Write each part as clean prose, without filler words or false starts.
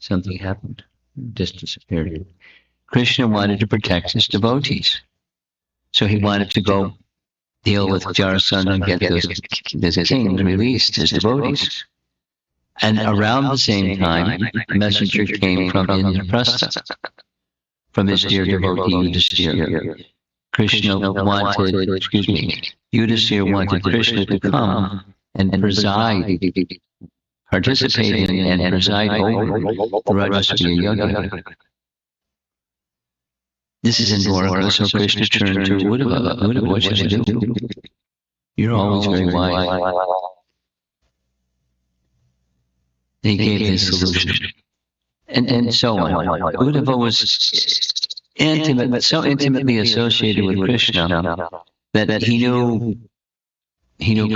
something happened, just disappeared. Krishna wanted to protect his devotees. So he wanted to go deal with Jarasandha and get those kings released, his devotees. And around the same time, a messenger came from Indraprastha, from his dear devotee Yudhisthira. Yudhisthira wanted Krishna to come and preside, participate in and preside over the Rajasuya Yoga. This is in Dwarka, so Krishna turned to Uddhava. Uddhava, what should I do? You're always very wise. He gave his solution. And so on. Uddhava was intimate, so intimately associated with Krishna that he knew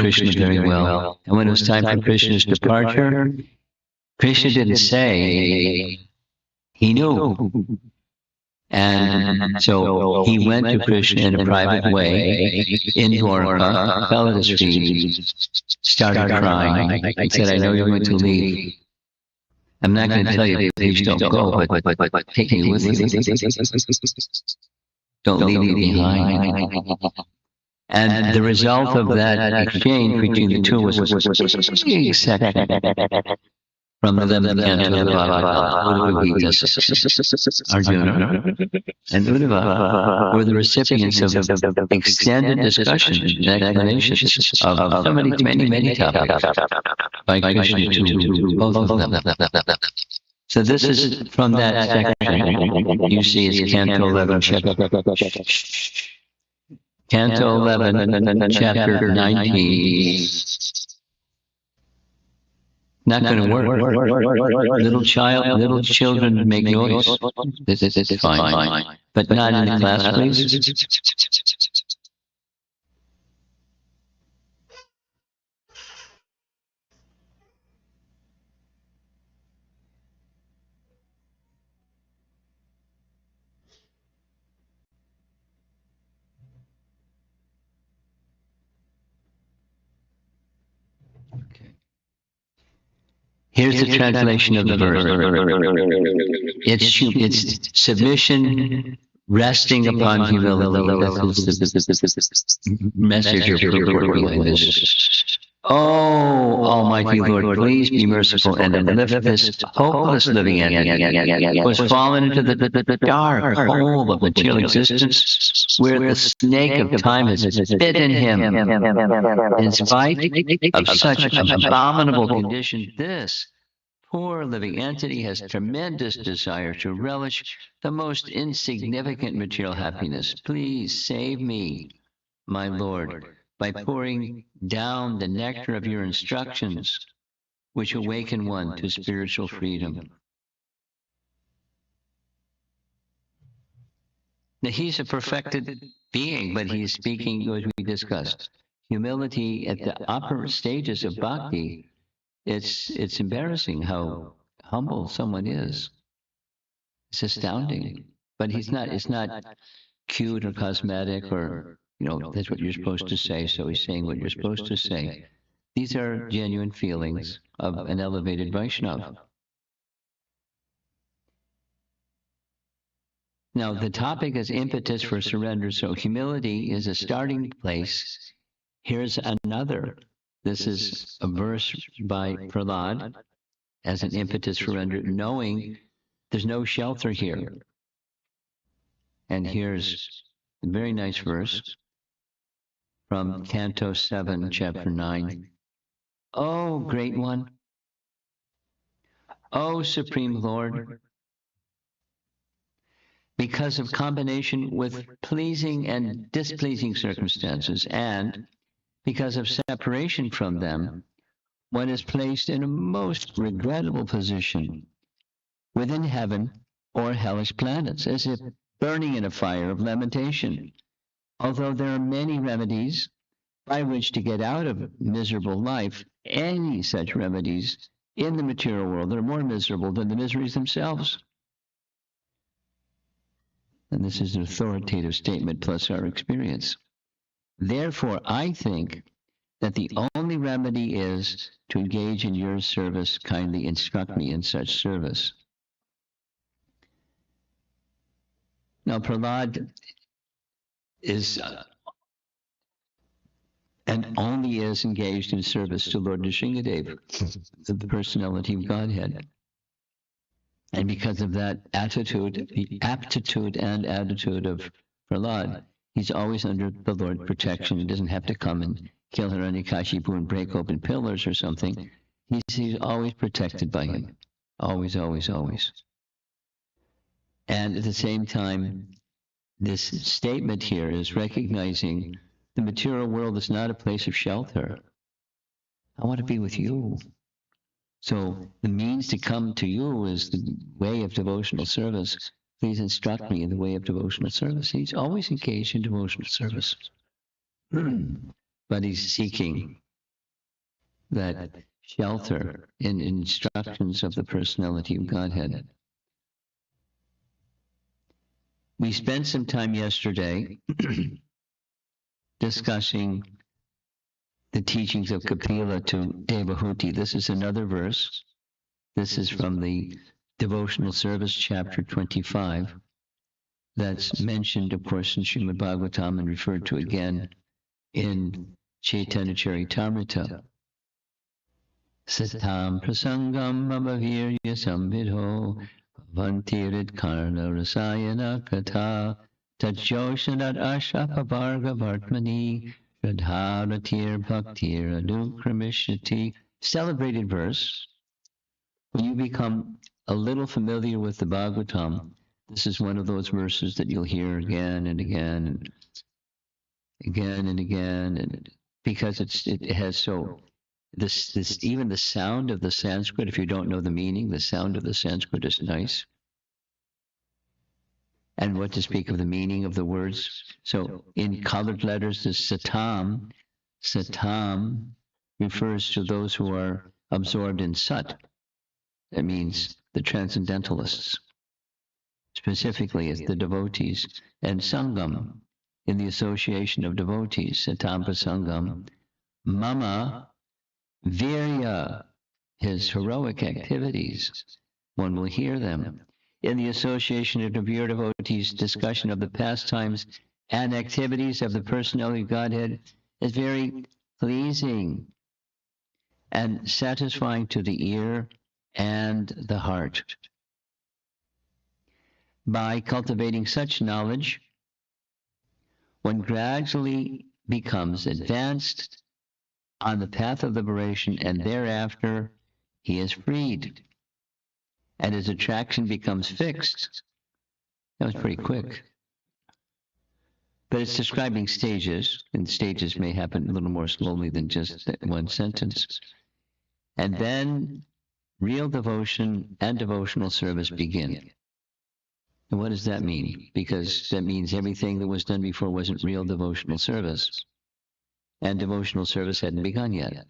Krishna very well. And when it was time for Krishna's departure, Krishna didn't say, he knew. And so he went to Krishna in a private way in Dwarka, fell at his feet, started crying, and said, I know you're going to leave. I'm not going to tell you, please don't go, but take me with you. Don't leave me behind. And the result of that exchange between the two was a big section from the 11th canto of the Bhagavad Gita, Arjuna and Uddhava were the recipients of extended discussion and explanations of so many topics by Krishna to both of them. So this is from that section. You see it's Canto 11, Canto 11, Chapter 19. Not going to work. Little children make noise. This is fine. But not in the class, please. Here's the translation of the verse. It's submission, resting upon humility. That's the message of the word behind this. Oh, Almighty Lord, please be merciful and lift this hopeless living entity who has fallen into the dark hole of material existence, where the snake of time has bitten him. In spite of such abominable conditions, this poor living entity has tremendous desire to relish the most insignificant material happiness. Please save me, my Lord, by pouring down the nectar of your instructions, which awaken one to spiritual freedom. Now, he's a perfected being, but he is speaking, as we discussed, humility at the upper stages of bhakti. It's embarrassing how humble someone is. It's astounding. But it's not cute or cosmetic or, that's what you're supposed to say, so he's saying what you're supposed to say. These are genuine feelings of an elevated Vaishnava. Now, the topic is impetus for surrender, so humility is a starting place. Here's another. This is a verse by Prahlad as an impetus for surrender, knowing there's no shelter here. And here's a very nice verse from Canto 7, Chapter 9. Oh, Great One, O Supreme Lord, because of combination with pleasing and displeasing circumstances, and because of separation from them, one is placed in a most regrettable position within heaven or hellish planets, as if burning in a fire of lamentation. Although there are many remedies by which to get out of miserable life, any such remedies in the material world are more miserable than the miseries themselves. And this is an authoritative statement plus our experience. Therefore, I think that the only remedy is to engage in your service. Kindly instruct me in such service. Now, Prahlad is and only is engaged in service to Lord Nrsingadev, the personality of Godhead. And because of that attitude, the aptitude and attitude of Prahlad, he's always under the Lord's protection. He doesn't have to come and kill Hiranyakashipu and break open pillars or something. He's always protected by him. Always, always, always. And at the same time, this statement here is recognizing the material world is not a place of shelter. I want to be with you. So the means to come to you is the way of devotional service. Please instruct me in the way of devotional service. He's always engaged in devotional service. But he's seeking that shelter in instructions of the personality of Godhead. We spent some time yesterday discussing the teachings of Kapila to Devahuti. This is another verse. This is from the Devotional Service, chapter 25. That's mentioned, of course, in Srimad Bhagavatam and referred to again in Chaitanya Charitamrita. Satam prasangam mamavirya samvidho bhavantirid karna rasayana katha tajoshanat ashapavarga vartmani radharatir bhaktir adukramishati. Celebrated verse. When you become a little familiar with the Bhagavatam, this is one of those verses that you'll hear again and again and again and again, and because it has so this even the sound of the Sanskrit, if you don't know the meaning, the sound of the Sanskrit is nice. And what to speak of the meaning of the words. So in colored letters, the satam refers to those who are absorbed in sat. That means the transcendentalists, specifically as the devotees, and sangam, in the association of devotees, satam prasangam, mama virya, his heroic activities, one will hear them. In the association of pure devotees, discussion of the pastimes and activities of the personality of Godhead is very pleasing and satisfying to the ear and the heart. By cultivating such knowledge, one gradually becomes advanced on the path of liberation, and thereafter he is freed, and his attraction becomes fixed. That was pretty quick. But it's describing stages, and stages may happen a little more slowly than just one sentence. And then real devotion and devotional service begin. And what does that mean? Because that means everything that was done before wasn't real devotional service. And devotional service hadn't begun yet.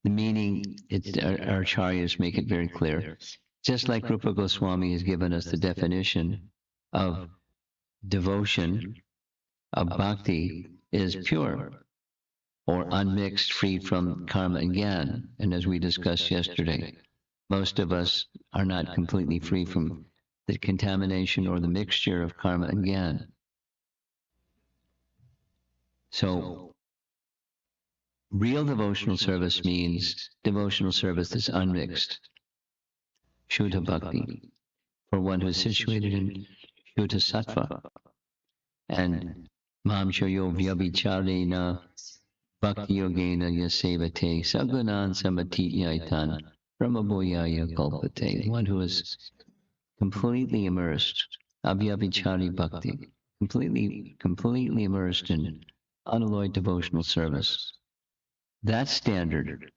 The meaning, our acharyas make it very clear. Just like Rupa Goswami has given us the definition of devotion, of bhakti, is pure or unmixed, free from karma and jnana. And as we discussed yesterday, most of us are not completely free from the contamination or the mixture of karma and jnana. So, real devotional service means devotional service that's unmixed. Shuddha bhakti, for one who is situated in Shuddha sattva. And mam shayo vyabhicharena bhakti yogena yasevate sagunan samatiyaitan brahmaboyaya kalpate. One who is completely immersed, avyabhichari bhakti, completely immersed in unalloyed devotional service. That's standard.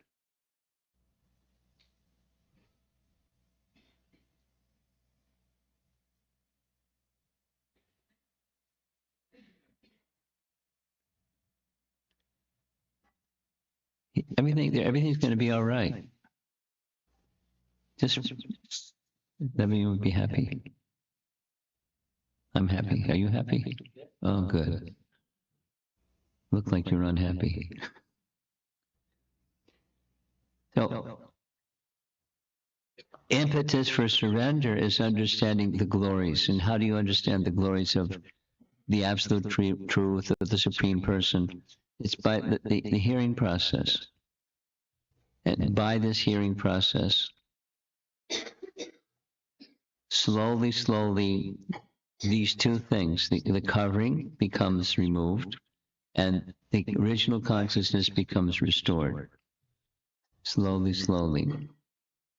Everything's going to be all right. Just everyone would be happy. I'm happy. Are you happy? Oh, good. Look like you're unhappy. So, Impetus for surrender is understanding the glories. And how do you understand the glories of the absolute truth of the Supreme Person? It's by the hearing process. And by this hearing process, slowly, these two things, the covering becomes removed and the original consciousness becomes restored. Slowly.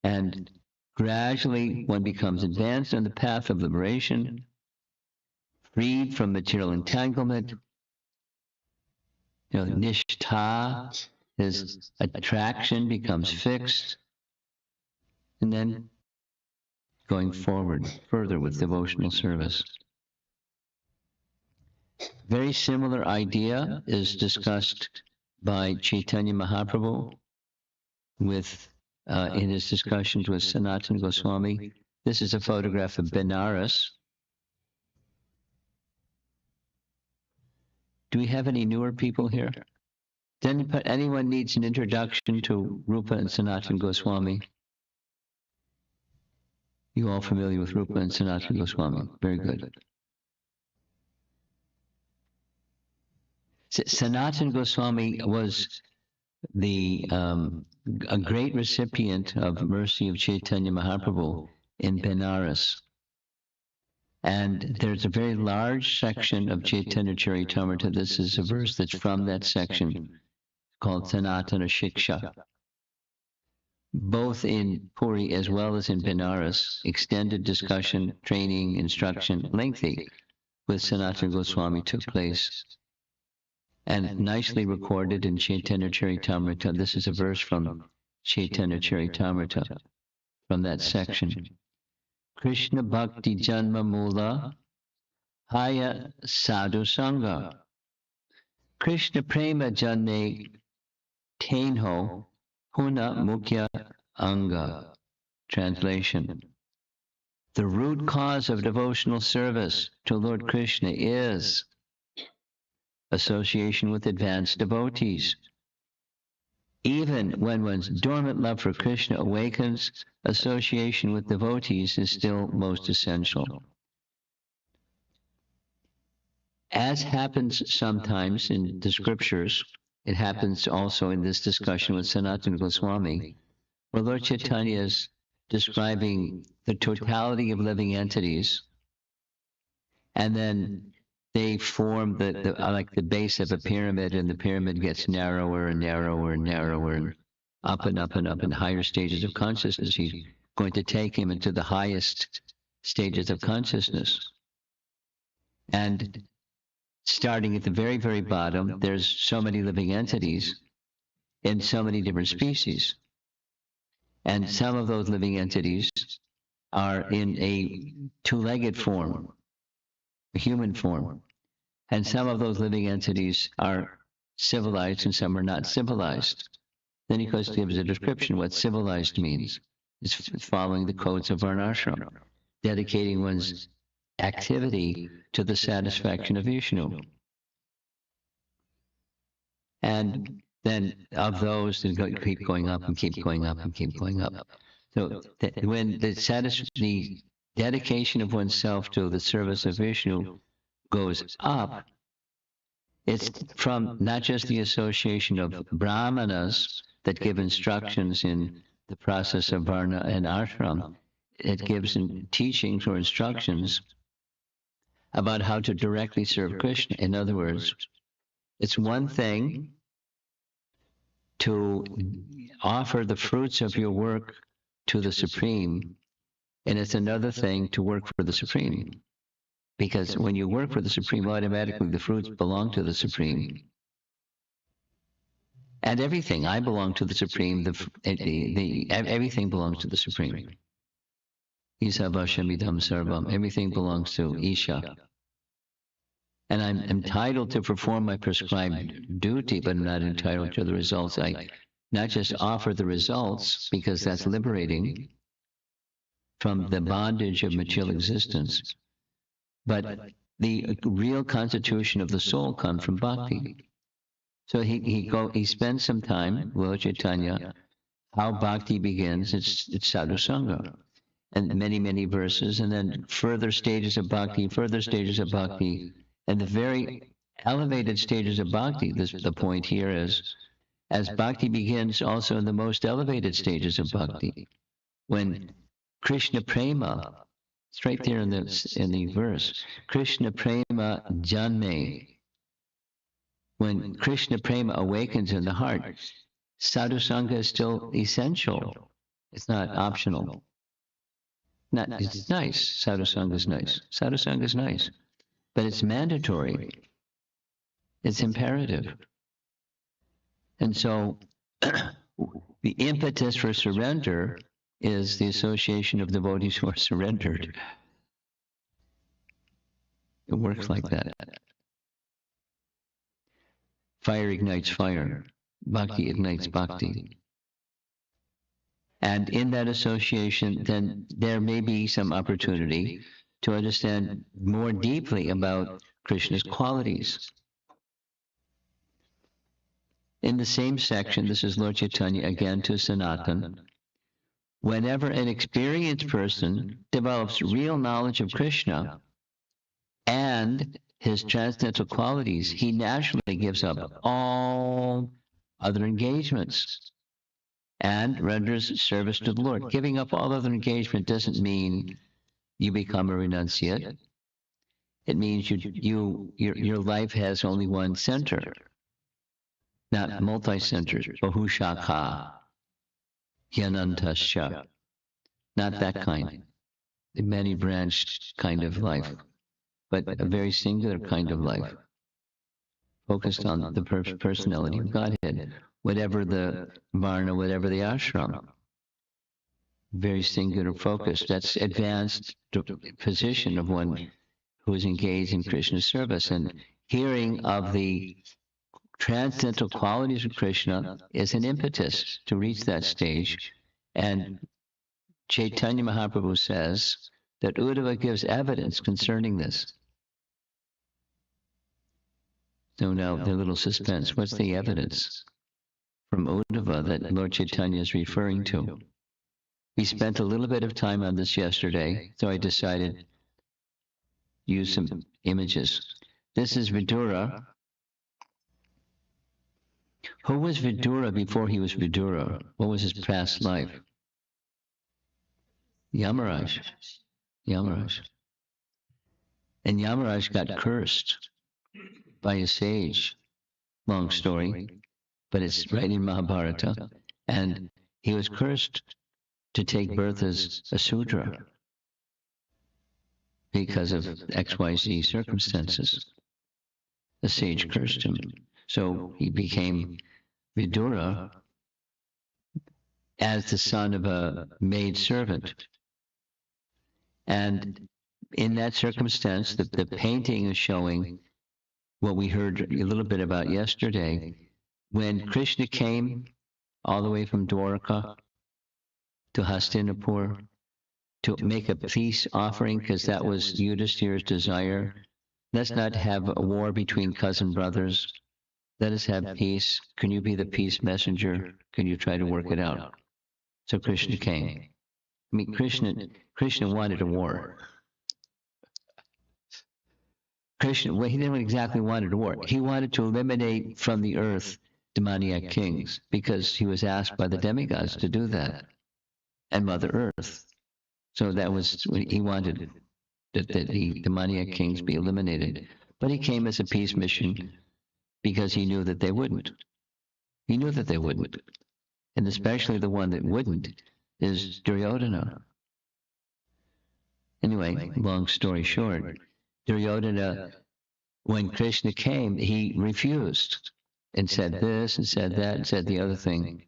And gradually one becomes advanced on the path of liberation, freed from material entanglement. Nishtha, his attraction becomes fixed, and then going forward further with devotional service. Very similar idea is discussed by Chaitanya Mahaprabhu in his discussions with Sanatana Goswami. This is a photograph of Benares. Do we have any newer people here? Anyone needs an introduction to Rupa and Sanatana Goswami? You all familiar with Rupa and Sanatana Goswami? Very good. Sanatana Goswami was a great recipient of mercy of Chaitanya Mahaprabhu in Benares. And there's a very large section of Chaitanya Charitamrita. This is a verse that's from that section called Sanatana Shiksha. Both in Puri as well as in Benares, extended discussion, training, instruction, lengthy, with Sanatana Goswami took place. And nicely recorded in Chaitanya Charitamrita. This is a verse from Chaitanya Charitamrita, from that section. Krishna Bhakti Janma Mula Haya Sadhu Sangha. Krishna Prema Janne Tenho Puna Mukhya Anga. Translation. The root cause of devotional service to Lord Krishna is association with advanced devotees. Even when one's dormant love for Krishna awakens, association with devotees is still most essential. As happens sometimes in the scriptures, it happens also in this discussion with Sanatana Goswami, where Lord Chaitanya is describing the totality of living entities, and then they form like the base of a pyramid, and the pyramid gets narrower and narrower and narrower, and up and up and up in higher stages of consciousness. He's going to take him into the highest stages of consciousness. And starting at the very, very bottom, there's so many living entities in so many different species. And some of those living entities are in a two-legged form, a human form. And some of those living entities are civilized and some are not civilized. Then he gives a description what civilized means. It's following the codes of Varnashram, dedicating one's activity to the satisfaction of Vishnu. And then of those, that keep going up and keep going up and keep going up. So when the dedication of oneself to the service of Vishnu goes up, it's from not just the association of brahmanas that give instructions in the process of varna and ashram. It gives teachings or instructions about how to directly serve Krishna. In other words, it's one thing to offer the fruits of your work to the Supreme, and it's another thing to work for the Supreme. Because when you work for the Supreme, automatically the fruits belong to the Supreme. And everything, I belong to the Supreme, everything belongs to the Supreme. Isa Vashamidam Sarvam, everything belongs to Isha. And I'm entitled to perform my prescribed duty, but I'm not entitled to the results. I not just offer the results, because that's liberating from the bondage of material existence, but the real constitution of the soul comes from bhakti. So he spends some time, Lord Chaitanya, how bhakti begins. It's sadhusanga. And many verses, and then further stages of bhakti, and the very elevated stages of bhakti. The point here is, as bhakti begins also in the most elevated stages of bhakti, when Krishna prema, it's right there in the verse, Krishna prema janme, when Krishna prema awakens in the heart, sadhusanga is still essential. It's not optional. It's nice. Sadhusanga is nice. Sadhusanga is nice. But it's mandatory. It's imperative. And so the impetus for surrender is the association of devotees who are surrendered. It works like that. Fire ignites fire. Bhakti ignites bhakti. And in that association, then there may be some opportunity to understand more deeply about Krishna's qualities. In the same section, this is Lord Chaitanya again to Sanatan. Whenever an experienced person develops real knowledge of Krishna and his transcendental qualities, he naturally gives up all other engagements and renders service to the Lord. Giving up all other engagement doesn't mean you become a renunciate. It means your life has only one center, not multi-centers. Bahushakha, Yanantasya, not that kind, the many-branched kind of life, but a very singular kind of life, focused on the personality of Godhead, whatever the varna, whatever the ashram. Very singular focus. That's advanced position of one who is engaged in Krishna's service. And hearing of the transcendental qualities of Krishna is an impetus to reach that stage. And Chaitanya Mahaprabhu says that Uddhava gives evidence concerning this. So now, the little suspense. What's the evidence from Uddhava that Lord Chaitanya is referring to? We spent a little bit of time on this yesterday, so I decided to use some images. This is Vidura. Who was Vidura before he was Vidura? What was his past life? Yamaraj. Yamaraj. And Yamaraj got cursed by a sage. Long story, but it's right in Mahabharata. And he was cursed to take birth as a Sudra because of XYZ circumstances. The sage cursed him. So he became Vidura as the son of a maid servant. And in that circumstance, the painting is showing what we heard a little bit about yesterday. When Krishna came all the way from Dwarka to Hastinapur to make a peace offering, because that was Yudhishthira's desire. Let's not have a war between cousin brothers. Let us have peace. Can you be the peace messenger? Can you try to work it out? So Krishna came. I mean, Krishna wanted a war. Krishna, well, he didn't exactly want a war. He wanted to eliminate from the earth demoniac kings, because he was asked by the demigods to do that, and Mother Earth. So that was, he wanted that the demoniac kings be eliminated. But he came as a peace mission because he knew that they wouldn't. He knew that they wouldn't. And especially the one that wouldn't is Duryodhana. Anyway, long story short, Duryodhana, when Krishna came, he refused and said this and said that and said the other thing.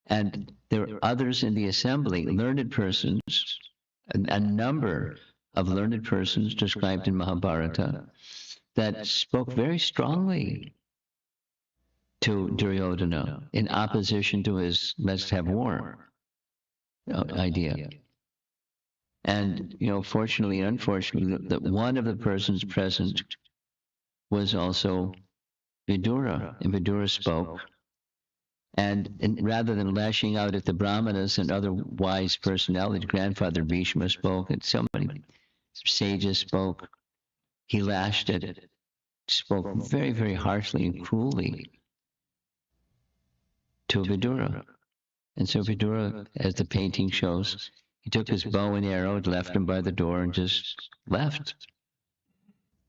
And there were others in the assembly, learned persons, a number of learned persons described in Mahabharata, that spoke very strongly to Duryodhana in opposition to his let's have war idea. And, fortunately and unfortunately, that one of the persons present was also Vidura, and Vidura spoke. And rather than lashing out at the Brahmanas and other wise personalities, grandfather Bhishma spoke, and so many sages spoke, he lashed at it, spoke very, very harshly and cruelly to Vidura. And so Vidura, as the painting shows, he took his bow and arrow, left him by the door, and just left.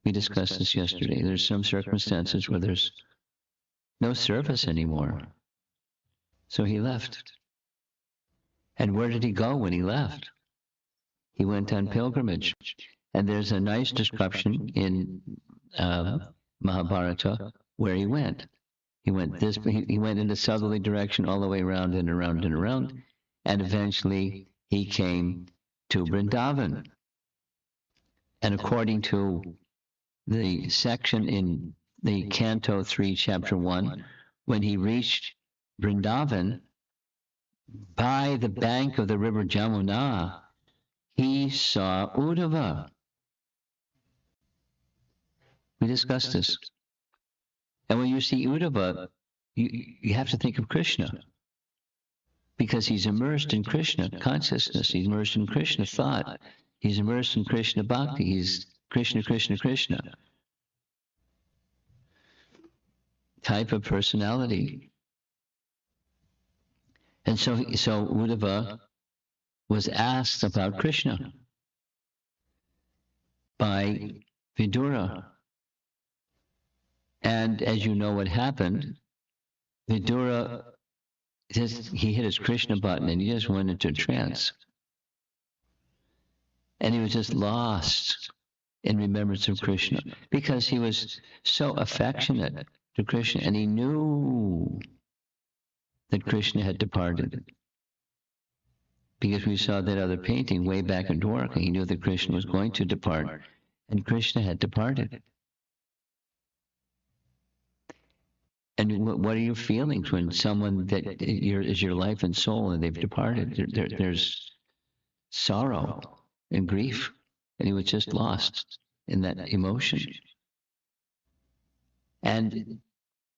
We discussed this yesterday. There's some circumstances where there's no service anymore. So he left. And where did he go when he left? He went on pilgrimage. And there's a nice description in Mahabharata where he went. He went in the southerly direction all the way around and around and around, and eventually he came to Vrindavan. And according to the section in the Canto 3, Chapter 1, when he reached Vrindavan, by the bank of the river Jamuna, he saw Uddhava. We discussed this. And when you see Uddhava, you have to think of Krishna, because he's immersed in Krishna consciousness. He's immersed in Krishna thought. He's immersed in Krishna bhakti. He's Krishna, Krishna, Krishna type of personality. And so Uddhava was asked about Krishna by Vidura. And as you know what happened, Vidura, he hit his Krishna button and he just went into a trance. And he was just lost in remembrance of Krishna because he was so affectionate to Krishna, and he knew that Krishna had departed. Because we saw that other painting way back in Dwarka, he knew that Krishna was going to depart, and Krishna had departed. And what are your feelings when someone that is your life and soul and they've departed? There's sorrow and grief, and he was just lost in that emotion. And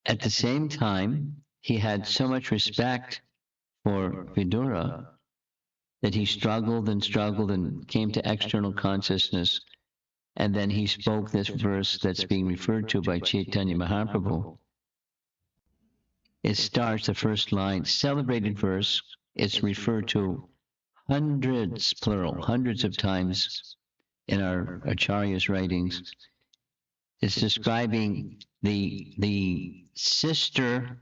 at the same time, he had so much respect for Vidura that he struggled and came to external consciousness. And then he spoke this verse that's being referred to by Chaitanya Mahaprabhu. It starts, the first line, celebrated verse. It's referred to hundreds, plural, hundreds of times in our Acharya's writings. It's describing the sister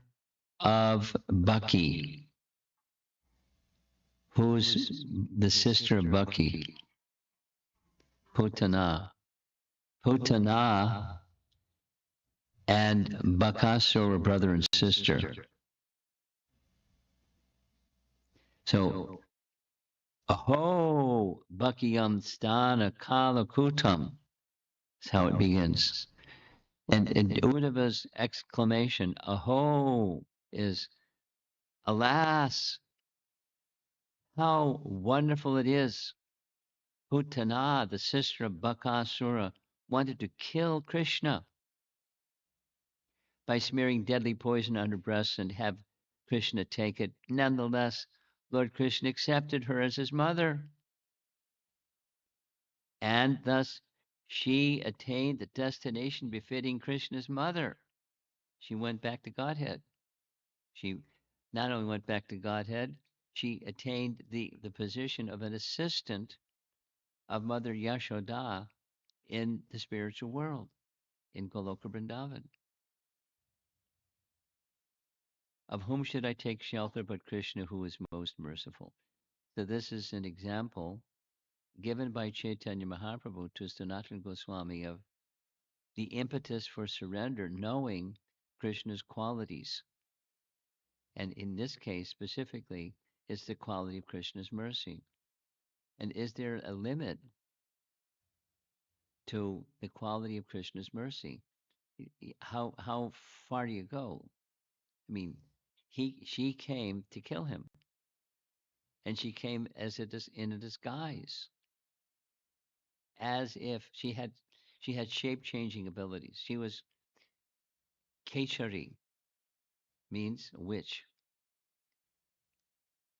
of Bhakti. Who's the sister of Bhakti? Putana. Putana and Bakasura were brother and sister. So, aho, Bhakiyam stana kala kutam. That's how it begins. And Uddhava's exclamation, aho, is, alas, how wonderful it is. Putana, the sister of Bakasura, wanted to kill Krishna by smearing deadly poison on her breasts and have Krishna take it. Nonetheless, Lord Krishna accepted her as his mother. And thus, she attained the destination befitting Krishna's mother. She went back to Godhead. She not only went back to Godhead, she attained the position of an assistant of Mother Yashoda in the spiritual world, in Goloka Vrindavan. Of whom should I take shelter but Krishna, who is most merciful? So this is an example given by Chaitanya Mahaprabhu to Sanatana Goswami of the impetus for surrender, knowing Krishna's qualities. And in this case specifically, it's the quality of Krishna's mercy. And is there a limit to the quality of Krishna's mercy? How far do you go? I mean, she came to kill him, and she came in a disguise, as if she had shape changing abilities. She was Kechari, means witch.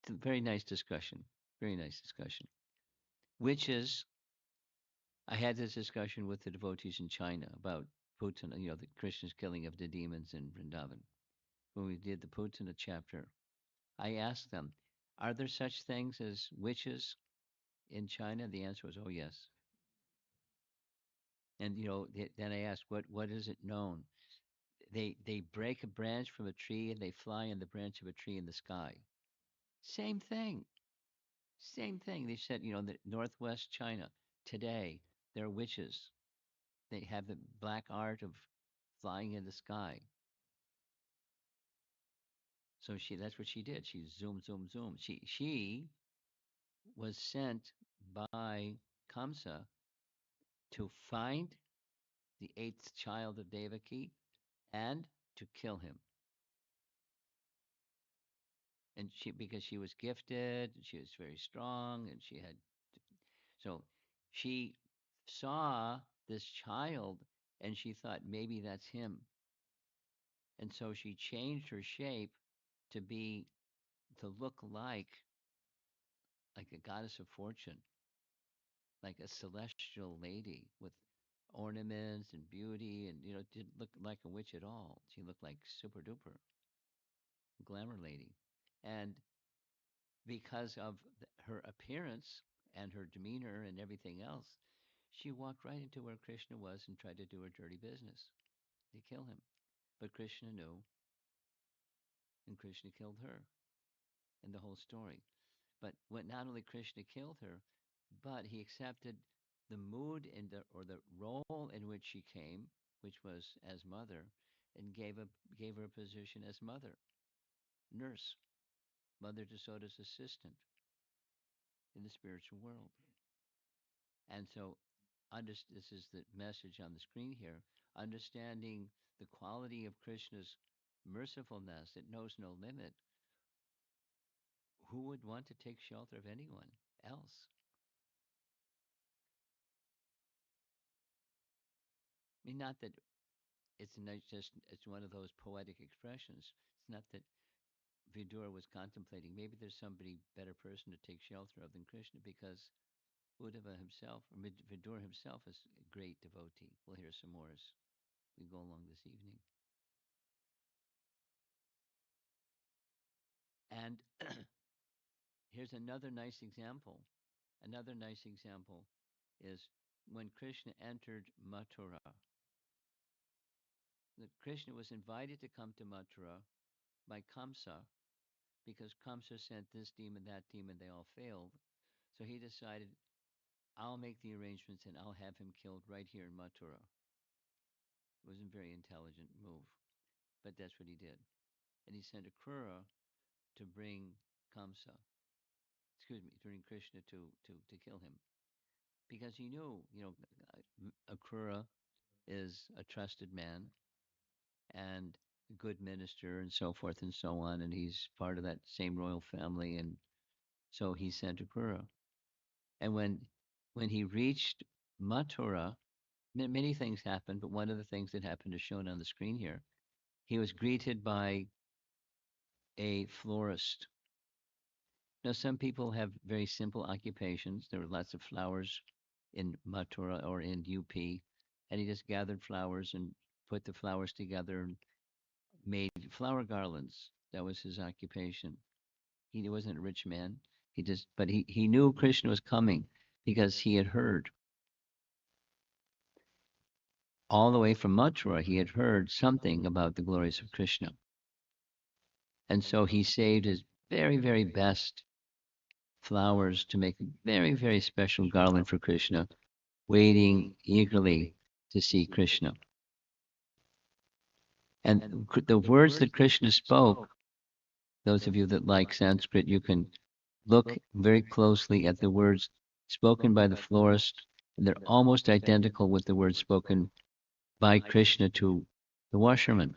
It's a very nice discussion. Very nice discussion. Witches, I had this discussion with the devotees in China about Putana, the Krishna's killing of the demons in Vrindavan. When we did the Putana chapter, I asked them, are there such things as witches in China? The answer was, oh, yes. And, then I asked, what is it known? They break a branch from a tree and they fly on the branch of a tree in the sky. Same thing. Same thing. They said, the Northwest China today, they're witches. They have the black art of flying in the sky. So that's what she did. She zoom, zoom, zoom. She was sent by Kamsa to find the eighth child of Devaki and to kill him. And because she was gifted, she was very strong, and so she saw this child and she thought maybe that's him. And so she changed her shape to look like a goddess of fortune, like a celestial lady with ornaments and beauty, and didn't look like a witch at all. She looked like super duper glamour lady. And because of her appearance and her demeanor and everything else, she walked right into where Krishna was and tried to do her dirty business to kill him. But Krishna knew, and Krishna killed her, and the whole story. But when not only Krishna killed her, but he accepted the mood or the role in which she came, which was as mother, and gave her a position as mother, nurse, Mother Desoda's assistant in the spiritual world. And so, this is the message on the screen here. Understanding the quality of Krishna's mercifulness, it knows no limit. Who would want to take shelter of anyone else? I mean, not that it's one of those poetic expressions. It's not that Vidura was contemplating maybe there's somebody better person to take shelter of than Krishna, because Uddhava himself, or Vidura himself, is a great devotee. We'll hear some more as we go along this evening. And here's another nice example. Another nice example is when Krishna entered Mathura. Krishna was invited to come to Mathura by Kamsa, because Kamsa sent this demon, that demon, they all failed. So he decided, I'll make the arrangements and I'll have him killed right here in Mathura. It wasn't a very intelligent move, but that's what he did. And he sent Akrura to bring Kamsa, to bring Krishna to kill him. Because he knew, Akrura is a trusted man and a good minister and so forth and so on. And he's part of that same royal family. And so he sent Akrura. And when he reached Mathura, many things happened, but one of the things that happened is shown on the screen here. He was greeted by a florist. Now, some people have very simple occupations. There were lots of flowers in Mathura or in UP, and he just gathered flowers and put the flowers together and made flower garlands. That was his occupation. He wasn't a rich man. But he knew Krishna was coming because he had heard all the way from Mathura. He had heard something about the glories of Krishna. And so he saved his very, very best flowers to make a very, very special garland for Krishna, waiting eagerly to see Krishna. And the words that Krishna spoke, those of you that like Sanskrit, you can look very closely at the words spoken by the florist, and they're almost identical with the words spoken by Krishna to the washerman.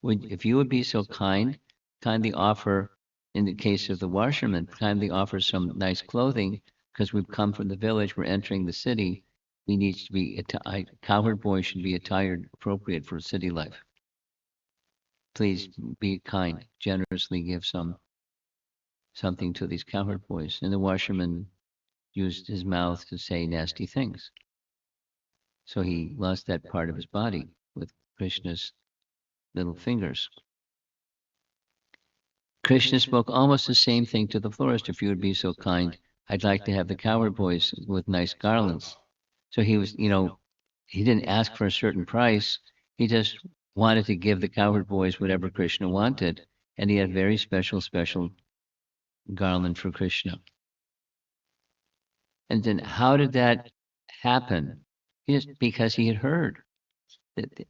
If you would be so kindly offer, in the case of the washerman, kindly offer some nice clothing, because we've come from the village, we're entering the city. We need to be, cowherd boy should be attired appropriate for city life. Please be kind, generously give some something to these cowherd boys, and the washerman used his mouth to say nasty things. So he lost that part of his body with Krishna's little fingers. Krishna spoke almost the same thing to the florist. If you would be so kind, I'd like to have the cowherd boys with nice garlands. So he was, he didn't ask for a certain price. He just wanted to give the cowherd boys whatever Krishna wanted. And he had a very special garland for Krishna. And then how did that happen? Just because he had heard.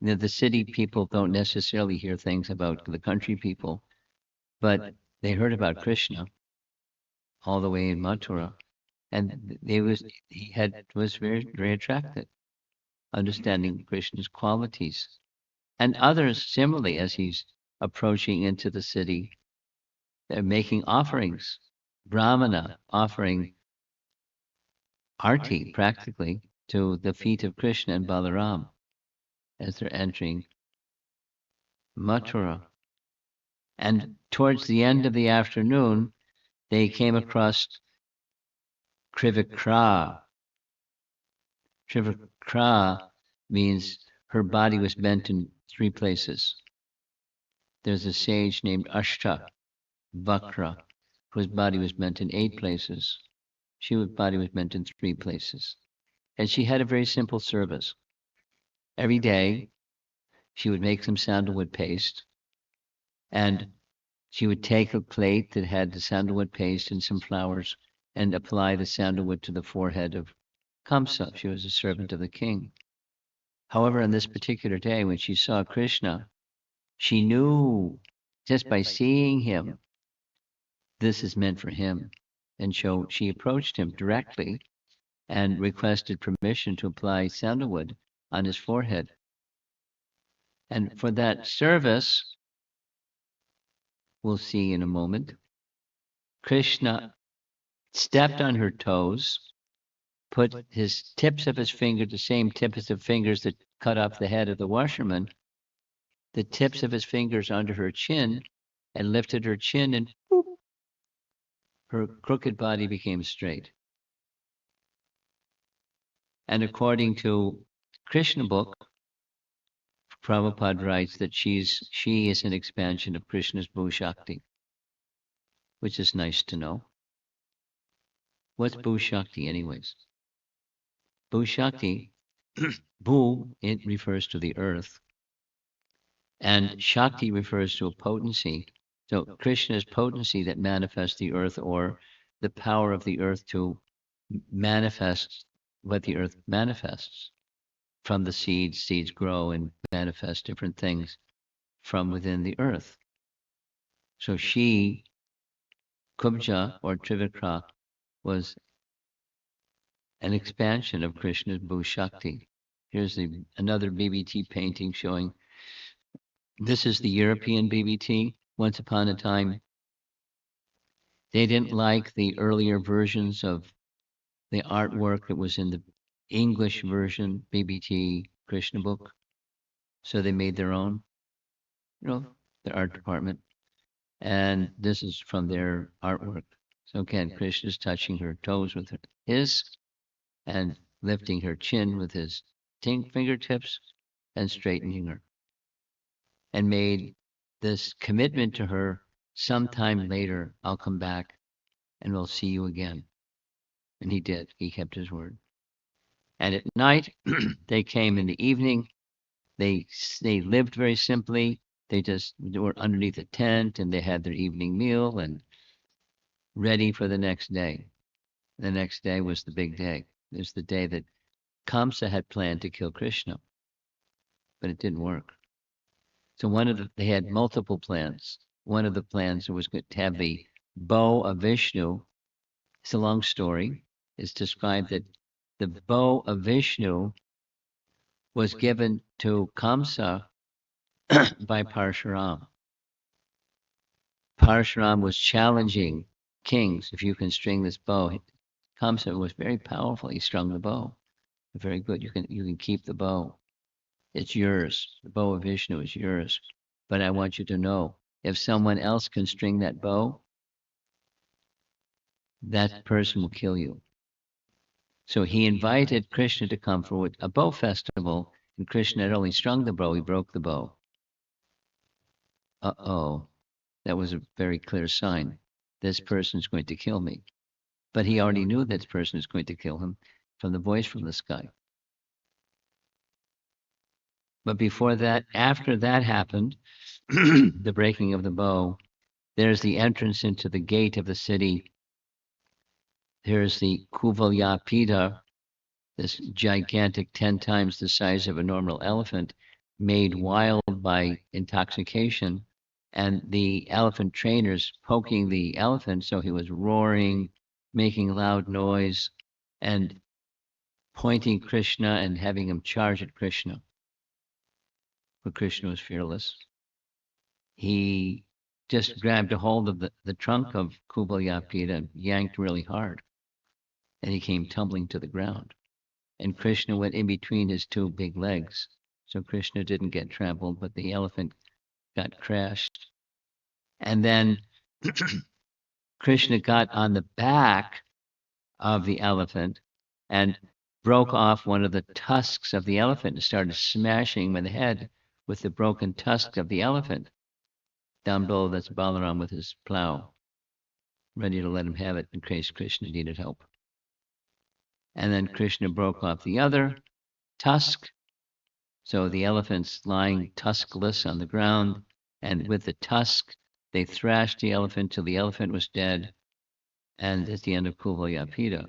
The city people don't necessarily hear things about the country people, but they heard about Krishna all the way in Mathura, and was very attracted, understanding Krishna's qualities, and others similarly as he's approaching into the city, they're making offerings, Brahmana offering arti practically to the feet of Krishna and Balaram as they're entering Mathura. And towards the end of the afternoon, they came across Trivikra. Trivikra means her body was bent in 3 places. There's a sage named Ashta Vakra, whose body was bent in 8 places. Shiva's body was bent in 3 places. And she had a very simple service. Every day, she would make some sandalwood paste, and she would take a plate that had the sandalwood paste and some flowers and apply the sandalwood to the forehead of Kamsa. She was a servant of the king. However, on this particular day, when she saw Krishna, she knew just by seeing him, this is meant for him. And so she approached him directly and requested permission to apply sandalwood on his forehead. And for that service, we'll see in a moment, Krishna stepped on her toes, put his tips of his finger, the same tips of fingers that cut off the head of the washerman, the tips of his fingers under her chin, and lifted her chin, and boop, her crooked body became straight. And according to Krishna book, Prabhupada writes that she is an expansion of Krishna's Bhu-Shakti, which is nice to know. What's Bhu-Shakti anyways? Bhu-Shakti, Bhu, it refers to the earth, and Shakti refers to a potency. So Krishna's potency that manifests the earth, or the power of the earth to manifest what the earth manifests. From the seeds grow and manifest different things from within the earth. So she, Kubja or Trivikra, was an expansion of Krishna's Bhu-Shakti. Here's another BBT painting showing, this is the European BBT. Once upon a time, they didn't like the earlier versions of the artwork that was in the English version, BBT Krishna book. So they made their own, their art department. And this is from their artwork. So again, Krishna's touching her toes with his, and lifting her chin with his fingertips, and straightening her. And made this commitment to her, sometime later, I'll come back and we'll see you again. And he did. He kept his word. And at night, they came in the evening. They lived very simply. They were underneath a tent, and they had their evening meal and ready for the next day. The next day was the big day. It was the day that Kamsa had planned to kill Krishna, but it didn't work. So they had multiple plans. One of the plans was to have the bow of Vishnu. It's a long story. It's described that the bow of Vishnu was given to Kamsa by Parshuram. Parshuram was challenging kings, if you can string this bow. Kamsa was very powerful. He strung the bow. Very good. You can keep the bow. It's yours. The bow of Vishnu is yours. But I want you to know, if someone else can string that bow, that person will kill you. So he invited Krishna to come for a bow festival, and Krishna had only strung the bow, he broke the bow. Uh-oh, that was a very clear sign. This person's going to kill me. But he already knew that person is going to kill him from the voice from the sky. But before that, after that happened, the breaking of the bow, there's the entrance into the gate of the city. There's the Kuvalyapita, this gigantic 10 times the size of a normal elephant, made wild by intoxication. And the elephant trainers poking the elephant, so he was roaring, making loud noise, and pointing Krishna and having him charge at Krishna. But Krishna was fearless. He just grabbed a hold of the trunk of Kuvalyapita and yanked really hard. And he came tumbling to the ground. And Krishna went in between his two big legs. So Krishna didn't get trampled, but the elephant got crashed. And then Krishna got on the back of the elephant and broke off one of the tusks of the elephant and started smashing him in the head with the broken tusk of the elephant. Down below, that's Balaram with his plow, ready to let him have it in case Krishna needed help. And then Krishna broke off the other tusk. So the elephant's lying tuskless on the ground, and with the tusk, they thrashed the elephant till the elephant was dead, and at the end of Kuvalyapita.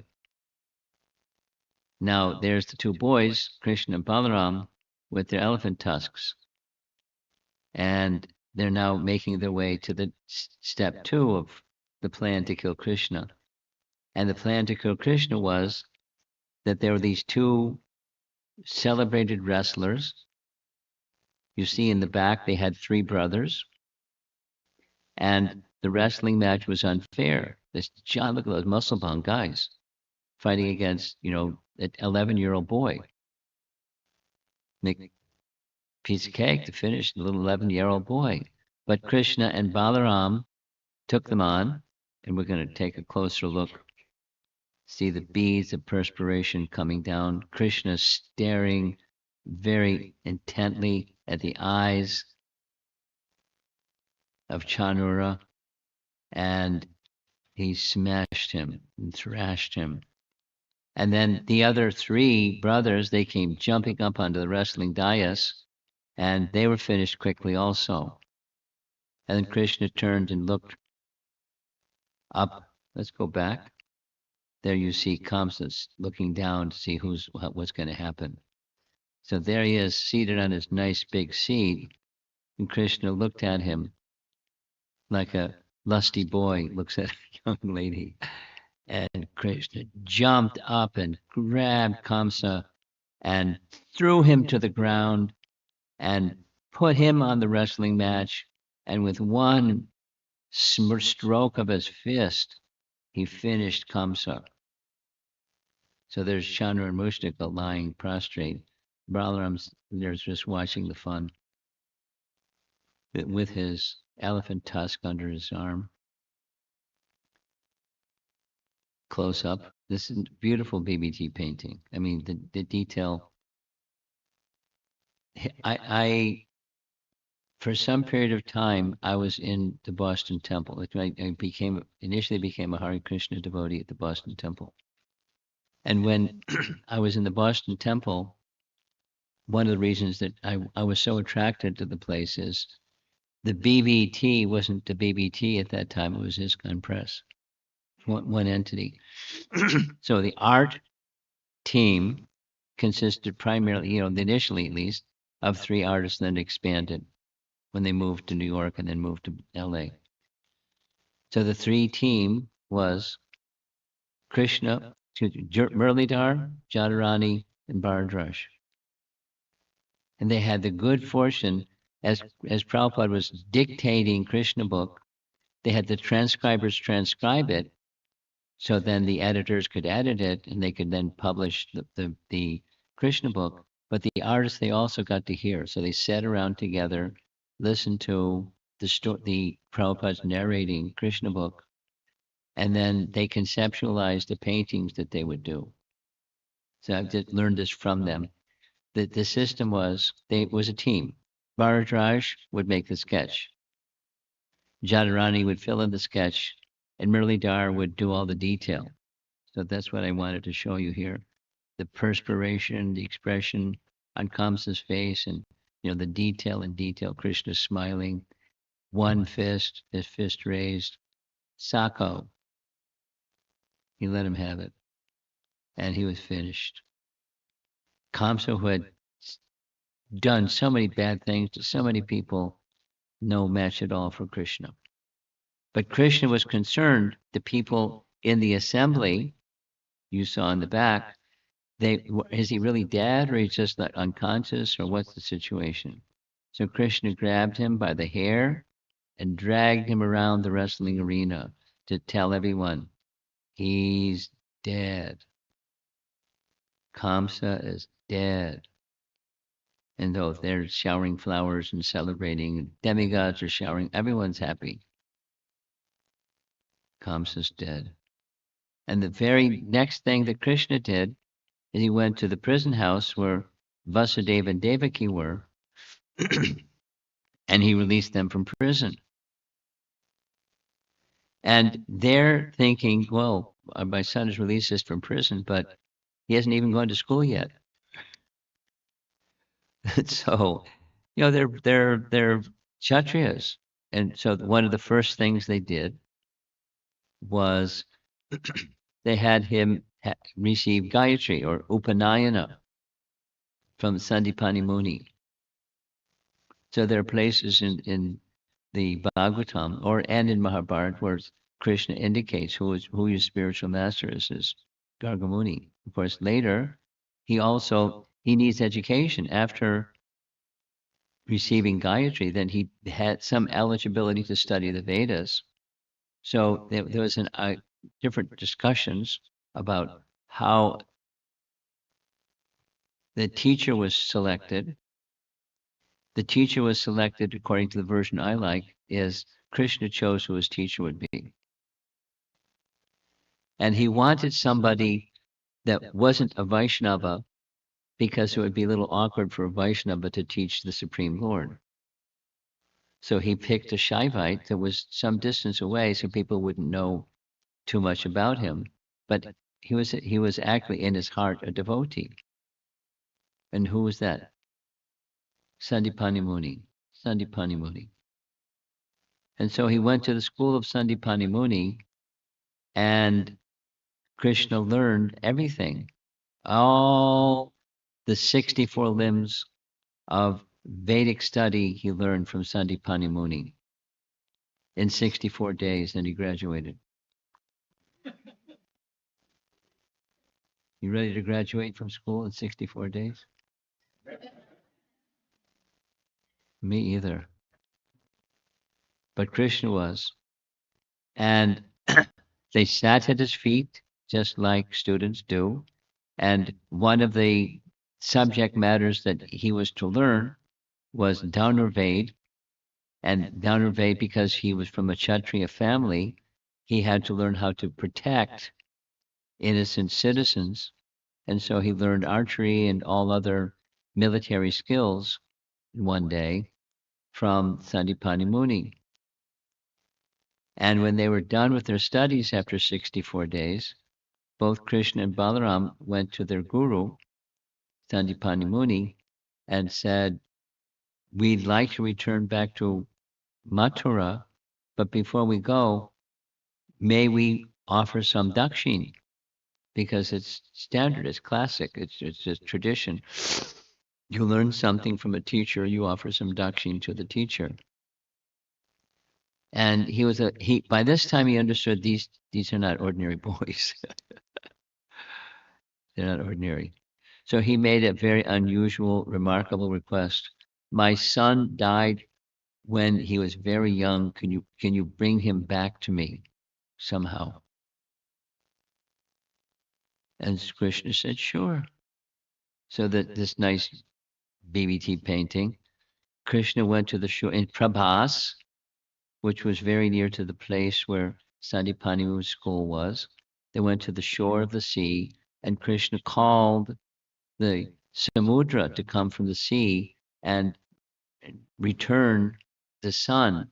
Now there's the two boys, Krishna and Balaram, with their elephant tusks. And they're now making their way to the step 2 of the plan to kill Krishna. And the plan to kill Krishna was that there were these two celebrated wrestlers. You see in the back, they had 3 brothers. And the wrestling match was unfair. This John, look at those muscle-bound guys fighting against, an 11-year-old boy. Make piece of cake to finish the little 11-year-old boy. But Krishna and Balaram took them on, and we're going to take a closer look. See the beads of perspiration coming down. Krishna staring very intently at the eyes of Chanura, and he smashed him and thrashed him. And then the other 3 brothers, they came jumping up onto the wrestling dais, and they were finished quickly also. And then Krishna turned and looked up. Let's go back. There you see Kamsa looking down to see what's going to happen. So there he is, seated on his nice big seat, and Krishna looked at him like a lusty boy looks at a young lady. And Krishna jumped up and grabbed Kamsa and threw him to the ground and put him on the wrestling match. And with one stroke of his fist, he finished Kamsa. So there's Chandra and Mustika lying prostrate. Balaram's there's just watching the fun with his elephant tusk under his arm. Close up. This is beautiful BBT painting. I mean, the detail. I for some period of time, I was in the Boston Temple. I initially became a Hare Krishna devotee at the Boston Temple. And when I was in the Boston Temple, one of the reasons that I was so attracted to the place is the BBT wasn't the BBT at that time. It was ISKCON Press, one entity. So the art team consisted primarily, initially at least, of 3 artists, and then expanded when they moved to New York and then moved to LA. So the 3 team was Krishna, Muralidhar, Jadharani, and Bharadwaj. And they had the good fortune, as Prabhupada was dictating Krishna book, they had the transcribers transcribe it, so then the editors could edit it, and they could then publish the Krishna book. But the artists, they also got to hear. So they sat around together, listened to the Prabhupada's narrating Krishna book, and then they conceptualized the paintings that they would do. So I've just learned this from them. The system was, it was a team. Bharadraj would make the sketch. Jadharani would fill in the sketch, and Muralidhar would do all the detail. So that's what I wanted to show you here. The perspiration, the expression on Kamsa's face, and the detail in detail. Krishna smiling, one fist, his fist raised. Sako, he let him have it, and he was finished. Kamsa, who had done so many bad things to so many people, no match at all for Krishna. But Krishna was concerned the people in the assembly you saw in the back, is he really dead, or he's just like unconscious, or what's the situation? So Krishna grabbed him by the hair and dragged him around the wrestling arena to tell everyone, he's dead. Kamsa is dead. And though they're showering flowers and celebrating, demigods are showering, everyone's happy. Kamsa's dead. And the very next thing that Krishna did is he went to the prison house where Vasudeva and Devaki were, and he released them from prison. And they're thinking, well, my son is released us from prison, but he hasn't even gone to school yet. So, they're Kshatriyas. And so one of the first things they did was they had him receive Gayatri or Upanayana from Sandipani Muni. So there are places in the Bhagavatam and in Mahabharata where Krishna indicates who his spiritual master is Gargamuni. Of course, later he needs education. After receiving Gayatri, then he had some eligibility to study the Vedas. So there was different discussions about how the teacher was selected. The teacher was selected, according to the version I like, is Krishna chose who his teacher would be. And he wanted somebody that wasn't a Vaishnava, because it would be a little awkward for a Vaishnava to teach the Supreme Lord. So he picked a Shaivite that was some distance away so people wouldn't know too much about him. But he was actually in his heart a devotee. And who was that? Sandipani Muni. Sandipani Muni. And so he went to the school of Sandipani Muni, and Krishna learned everything. All the 64 limbs of Vedic study he learned from Sandipani Muni in 64 days, and he graduated. You ready to graduate from school in 64 days? Me either. But Krishna was. And they sat at his feet, just like students do. And one of the subject matters that he was to learn was Dhanurved. And Dhanurved, because he was from a Kshatriya family, he had to learn how to protect innocent citizens. And so he learned archery and all other military skills one day from Sandipani Muni. And when they were done with their studies after 64 days, both Krishna and Balaram went to their guru, Sandipani Muni, and said, we'd like to return back to Mathura, but before we go, may we offer some dakshin? Because it's standard, it's classic, it's just tradition. You learn something from a teacher, you offer some dakshin to the teacher. And by this time he understood these are not ordinary boys. They're not ordinary. So he made a very unusual, remarkable request. My son died when he was very young. Can you bring him back to me somehow? And Krishna said, sure. So that this nice BBT painting, Krishna went to the shore in Prabhas, which was very near to the place where Sandipani's school was. They went to the shore of the sea, and Krishna called the Samudra to come from the sea and return the son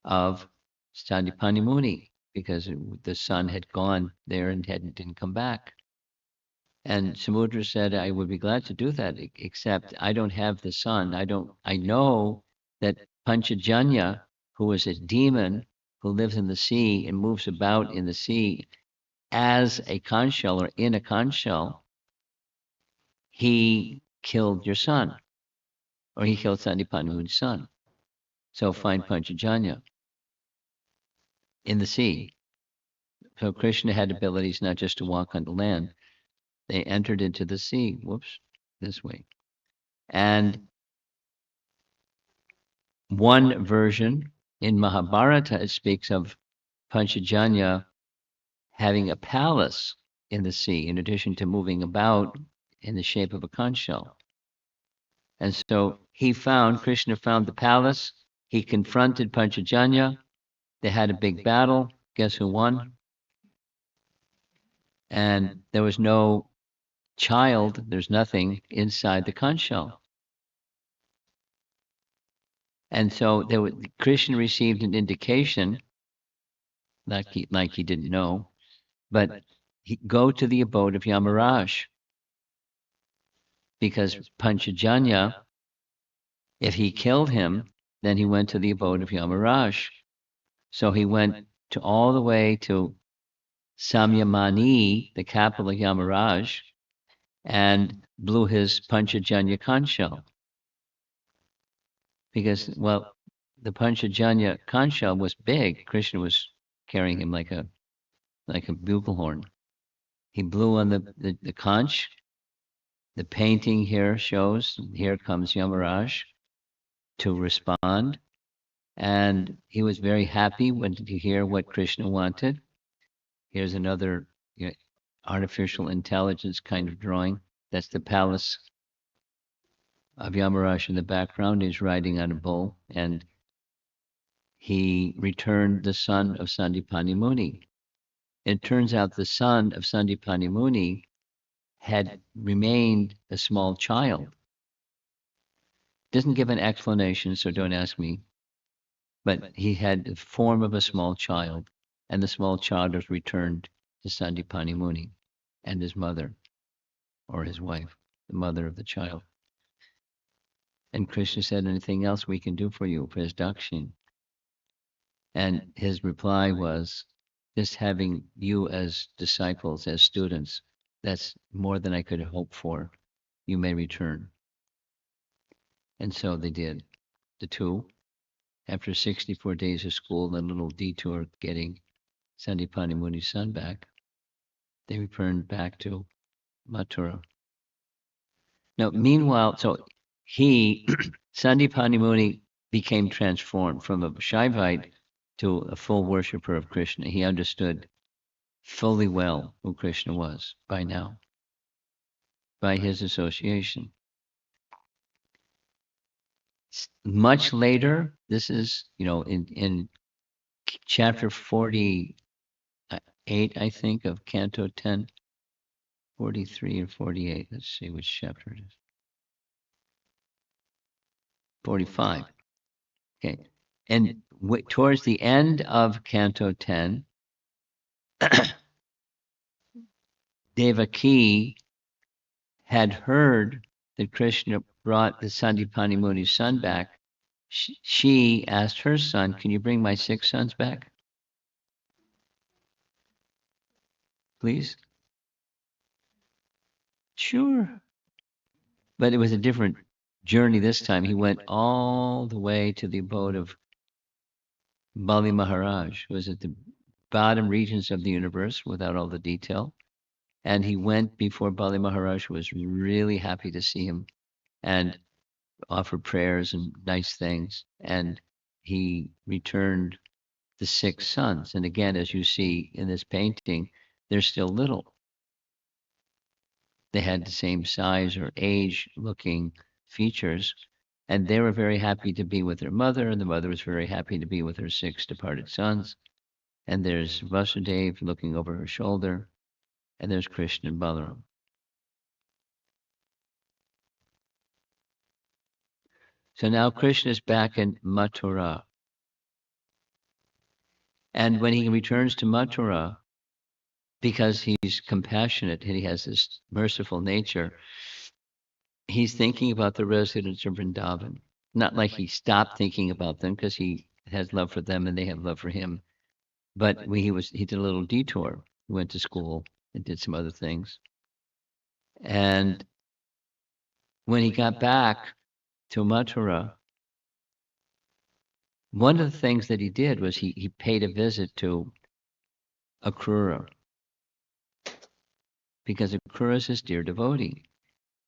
of Sandipani Muni, because the son had gone there and didn't come back. And Samudra said, I would be glad to do that, except I don't have the son. I know that Panchajanya, who is a demon who lives in the sea and moves about in the sea as a conch shell or in a conch shell, he killed your son, or he killed Sandipanu's son. So find Panchajanya in the sea. So Krishna had abilities not just to walk on the land. They entered into the sea. Whoops, this way. And one version in Mahabharata, it speaks of Panchajanya having a palace in the sea, in addition to moving about in the shape of a conch shell. And so Krishna found the palace. He confronted Panchajanya. They had a big battle. Guess who won? And there was no child, there's nothing inside the conch shell. And so Krishna received an indication, like he didn't know, but go to the abode of Yamaraj, because Panchajanya, if he killed him, then he went to the abode of Yamaraj. So he went all the way to Samyamani, the capital of Yamaraj, and blew his Panchajanya conch shell. Because, well, the Panchajanya conch shell was big. Krishna was carrying him like a bugle horn. He blew on the conch. The painting here shows, here comes Yamaraj to respond. And he was very happy to hear what Krishna wanted. Here's another artificial intelligence kind of drawing. That's the palace of Yamaraj in the background. He's riding on a bull, and he returned the son of Sandipani Muni. It turns out the son of Sandipani Muni had remained a small child. Doesn't give an explanation, so don't ask me. But he had the form of a small child, and the small child was returned to Sandipani Muni and his mother, or his wife, the mother of the child. And Krishna said, anything else we can do for you, for his dakshin? And his reply was, just having you as disciples, as students, that's more than I could hope for. You may return. And so they did. The two, after 64 days of school and a little detour getting Sandipani Muni's son back, they returned back to Mathura. Now, meanwhile, so Sandipani Muni became transformed from a Shaivite to a full worshiper of Krishna. He understood fully well who Krishna was by now, by his association. Much later, this is, in chapter 48, I think, of Canto 10, 43 or 48. Let's see which chapter it is. 45. Okay. And towards the end of Canto 10, Devaki had heard that Krishna brought the Sandipani Muni's son back. She asked her son, can you bring my 6 sons back? Please? Sure. But it was a different journey this time. He went all the way to the abode of Bali Maharaj, who was at the bottom regions of the universe without all the detail. And he went before Bali Maharaj, who was really happy to see him, and offered prayers and nice things. And he returned the 6 sons. And again, as you see in this painting, they're still little. They had the same size or age-looking features, and they were very happy to be with their mother, and the mother was very happy to be with her 6 departed sons. And there's Vasudeva looking over her shoulder, and there's Krishna and Balaram. So now Krishna is back in Mathura. And when he returns to Mathura, because he's compassionate and he has this merciful nature, he's thinking about the residents of Vrindavan. Not like he stopped thinking about them, because he has love for them and they have love for him. But he did a little detour. He went to school and did some other things. And when he got back to Mathura, one of the things that he did was he paid a visit to Akrura, because Akrura is his dear devotee.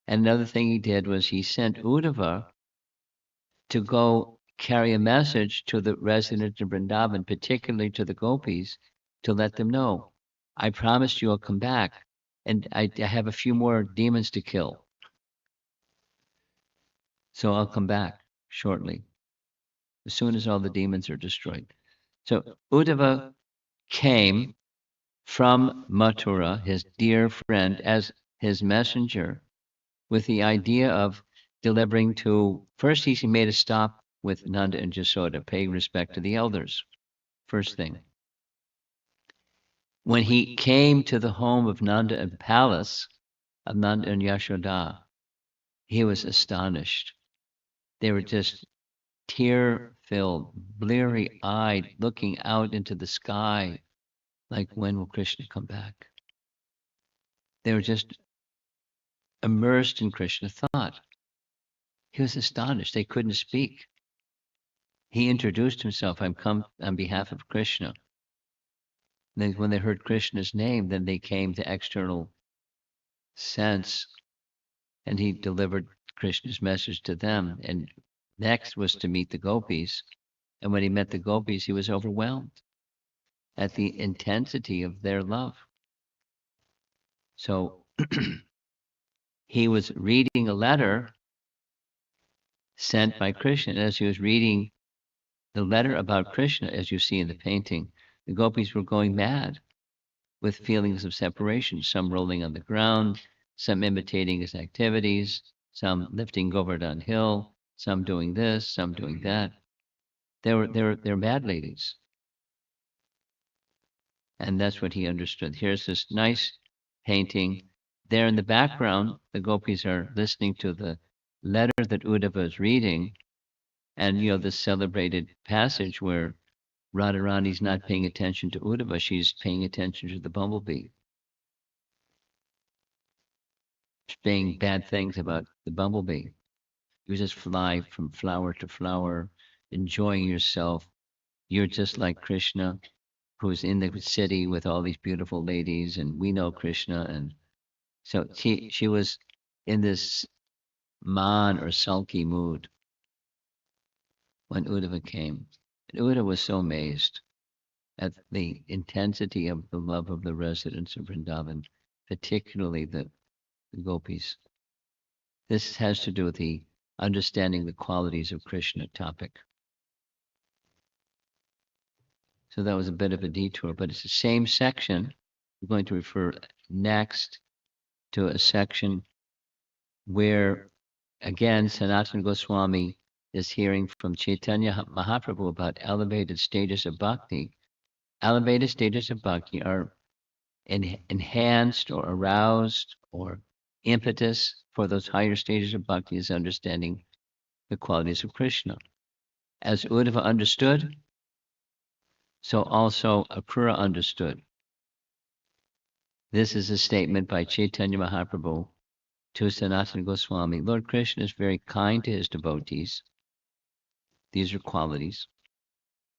And another thing he did was he sent Uddhava to go carry a message to the residents of Vrindavan, particularly to the gopis, to let them know, I promised you I'll come back, and I have a few more demons to kill. So I'll come back shortly, as soon as all the demons are destroyed. So Uddhava came from Mathura, his dear friend, as his messenger, with the idea of delivering to, first he made a stop with Nanda and Jasoda, paying respect to the elders, first thing. When he came to the home of Nanda and palace of Nanda and Yashoda, he was astonished. They were just tear-filled, bleary-eyed, looking out into the sky, like, when will Krishna come back? They were just immersed in Krishna thought. He was astonished. They couldn't speak. He introduced himself, I'm come on behalf of Krishna. Then when they heard Krishna's name, then they came to external sense, and he delivered Krishna's message to them. And next was to meet the gopis. And when he met the gopis, he was overwhelmed at the intensity of their love. So he was reading a letter sent by Krishna. And as he was reading the letter about Krishna, as you see in the painting, the gopis were going mad with feelings of separation, some rolling on the ground, some imitating his activities, some lifting Govardhan Hill, some doing this, some doing that. They're mad ladies. And that's what he understood. Here's this nice painting. There in the background, the gopis are listening to the letter that Uddhava is reading, and this celebrated passage where Radharani's not paying attention to Uddhava, she's paying attention to the bumblebee. She's saying bad things about the bumblebee. You just fly from flower to flower, enjoying yourself. You're just like Krishna, who's in the city with all these beautiful ladies, and we know Krishna. And so she was in this man or sulky mood when Uddhava came. And Uddhava was so amazed at the intensity of the love of the residents of Vrindavan, particularly the gopis. This has to do with the understanding the qualities of Krishna topic. So that was a bit of a detour, but it's the same section. We're going to refer next to a section where, again, Sanatana Goswami is hearing from Chaitanya Mahaprabhu about elevated stages of bhakti. Elevated stages of bhakti are enhanced or aroused, or impetus for those higher stages of bhakti is understanding the qualities of Krishna. As Uddhava understood, so also Akrura understood. This is a statement by Chaitanya Mahaprabhu to Sanatana Goswami. Lord Krishna is very kind to his devotees. These are qualities.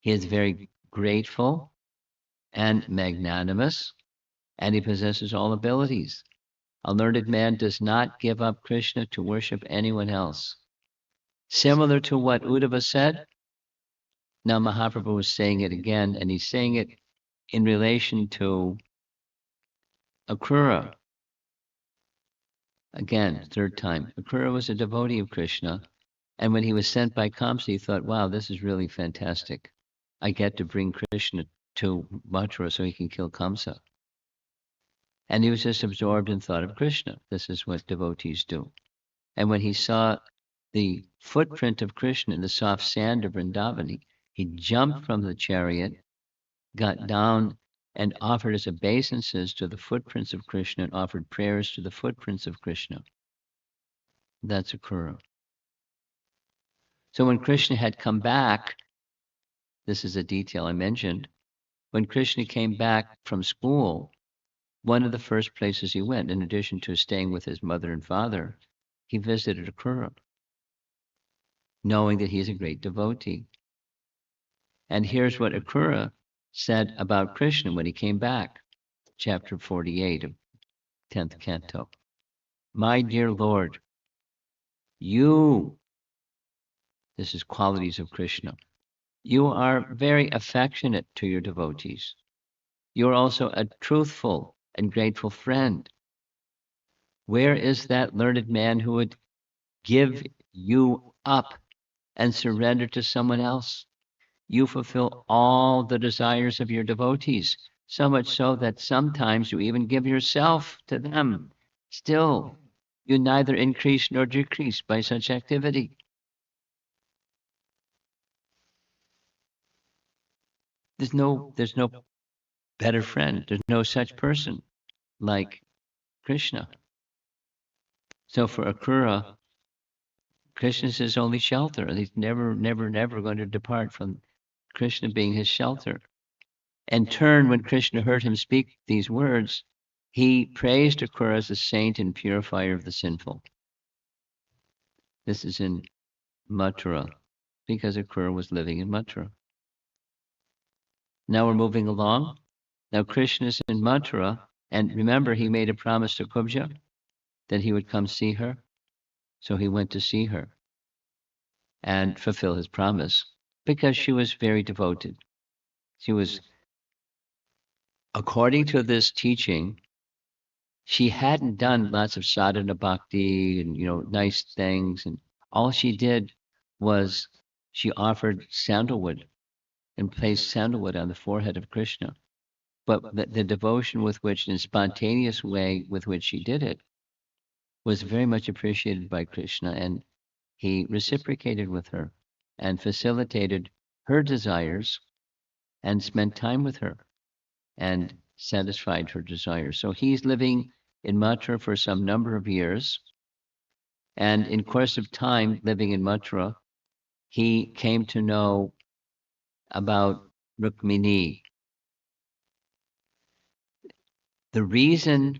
He is very grateful and magnanimous, and he possesses all abilities. A learned man does not give up Krishna to worship anyone else. Similar to what Uddhava said, now Mahaprabhu is saying it again, and he's saying it in relation to Akrura. Again, third time. Akrura was a devotee of Krishna, and when he was sent by Kamsa, he thought, wow, this is really fantastic. I get to bring Krishna to Mathura so he can kill Kamsa. And he was just absorbed in thought of Krishna. This is what devotees do. And when he saw the footprint of Krishna in the soft sand of Vrindavan, he jumped from the chariot, got down, and offered his obeisances to the footprints of Krishna and offered prayers to the footprints of Krishna. That's Akrura. So when Krishna had come back, this is a detail I mentioned, when Krishna came back from school, one of the first places he went, in addition to staying with his mother and father, he visited Akrura, knowing that he's a great devotee. And here's what Akrura said about Krishna when he came back, chapter 48 of 10th canto. My dear Lord, you, this is qualities of Krishna, you are very affectionate to your devotees. You are also a truthful and grateful friend. Where is that learned man who would give you up and surrender to someone else? You fulfill all the desires of your devotees, so much so that sometimes you even give yourself to them. Still, you neither increase nor decrease by such activity. There's no better friend. There's no such person like Krishna. So for Akrura, Krishna is his only shelter, and he's never going to depart from Krishna being his shelter. In turn, when Krishna heard him speak these words, he praised Akrura as a saint and purifier of the sinful. This is in Mathura, because Akrura was living in Mathura. Now we're moving along. Now Krishna is in Mathura, and remember, he made a promise to Kubja that he would come see her. So he went to see her and fulfill his promise because she was very devoted. She was, according to this teaching, she hadn't done lots of sadhana bhakti and nice things, and all she did was she offered sandalwood and placed sandalwood on the forehead of Krishna. But the devotion with which, in a spontaneous way with which she did it, was very much appreciated by Krishna, and he reciprocated with her and facilitated her desires and spent time with her and satisfied her desires. So he's living in Mathura for some number of years. And in course of time living in Mathura, he came to know about Rukmini. The reason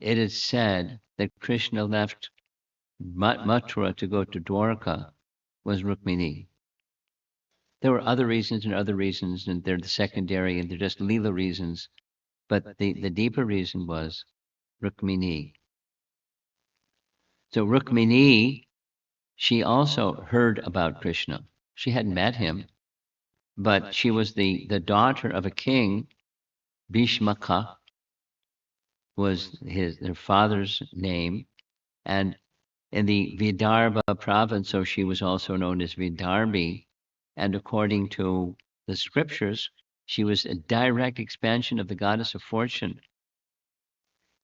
it is said that Krishna left Mathura to go to Dwarka was Rukmini. There were other reasons, and they're the secondary, and they're just Leela reasons. But the deeper reason was Rukmini. So Rukmini, she also heard about Krishna. She hadn't met him, but she was the daughter of a king. Bhishmaka was their father's name. And in the Vidarbha province, so she was also known as Vidarbhi. And according to the scriptures, she was a direct expansion of the goddess of fortune.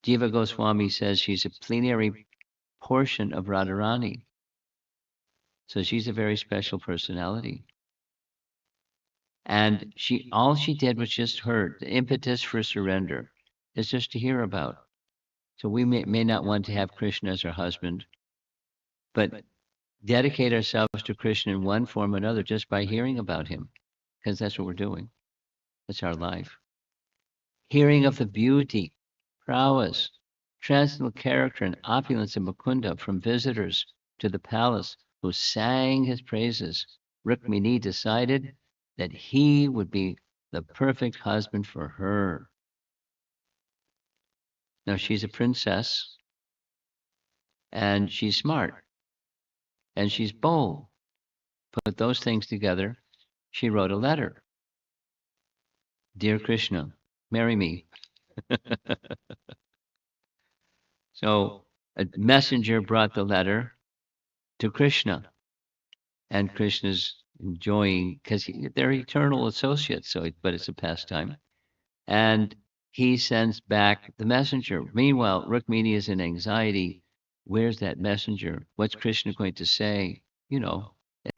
Jiva Goswami says she's a plenary portion of Radharani. So she's a very special personality. And all she did was just heard. The impetus for surrender is just to hear about. So we may not want to have Krishna as our husband, but dedicate ourselves to Krishna in one form or another just by hearing about him, because that's what we're doing. That's our life. Hearing of the beauty, prowess, transcendental character, and opulence of Mukunda from visitors to the palace who sang his praises, Rukmini decided that he would be the perfect husband for her. Now she's a princess, and she's smart, and she's bold. Put those things together, she wrote a letter. Dear Krishna, marry me. So a messenger brought the letter to Krishna, and Krishna's enjoying, because they're eternal associates. So, but it's a pastime, and he sends back the messenger. Meanwhile, Rukmini is in anxiety. Where's that messenger? What's Krishna going to say?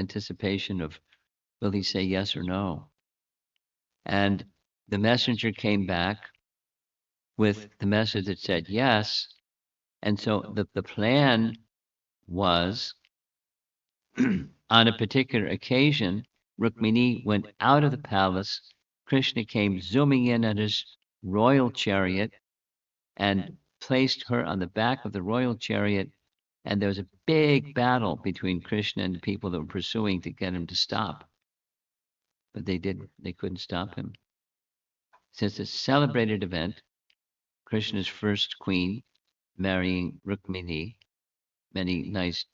Anticipation of, will he say yes or no? And the messenger came back with the message that said yes. And so the plan was on a particular occasion, Rukmini went out of the palace. Krishna came zooming in on his royal chariot and placed her on the back of the royal chariot. And there was a big battle between Krishna and the people that were pursuing to get him to stop. But they couldn't stop him. So it's a celebrated event. Krishna's first queen marrying Rukmini, many nice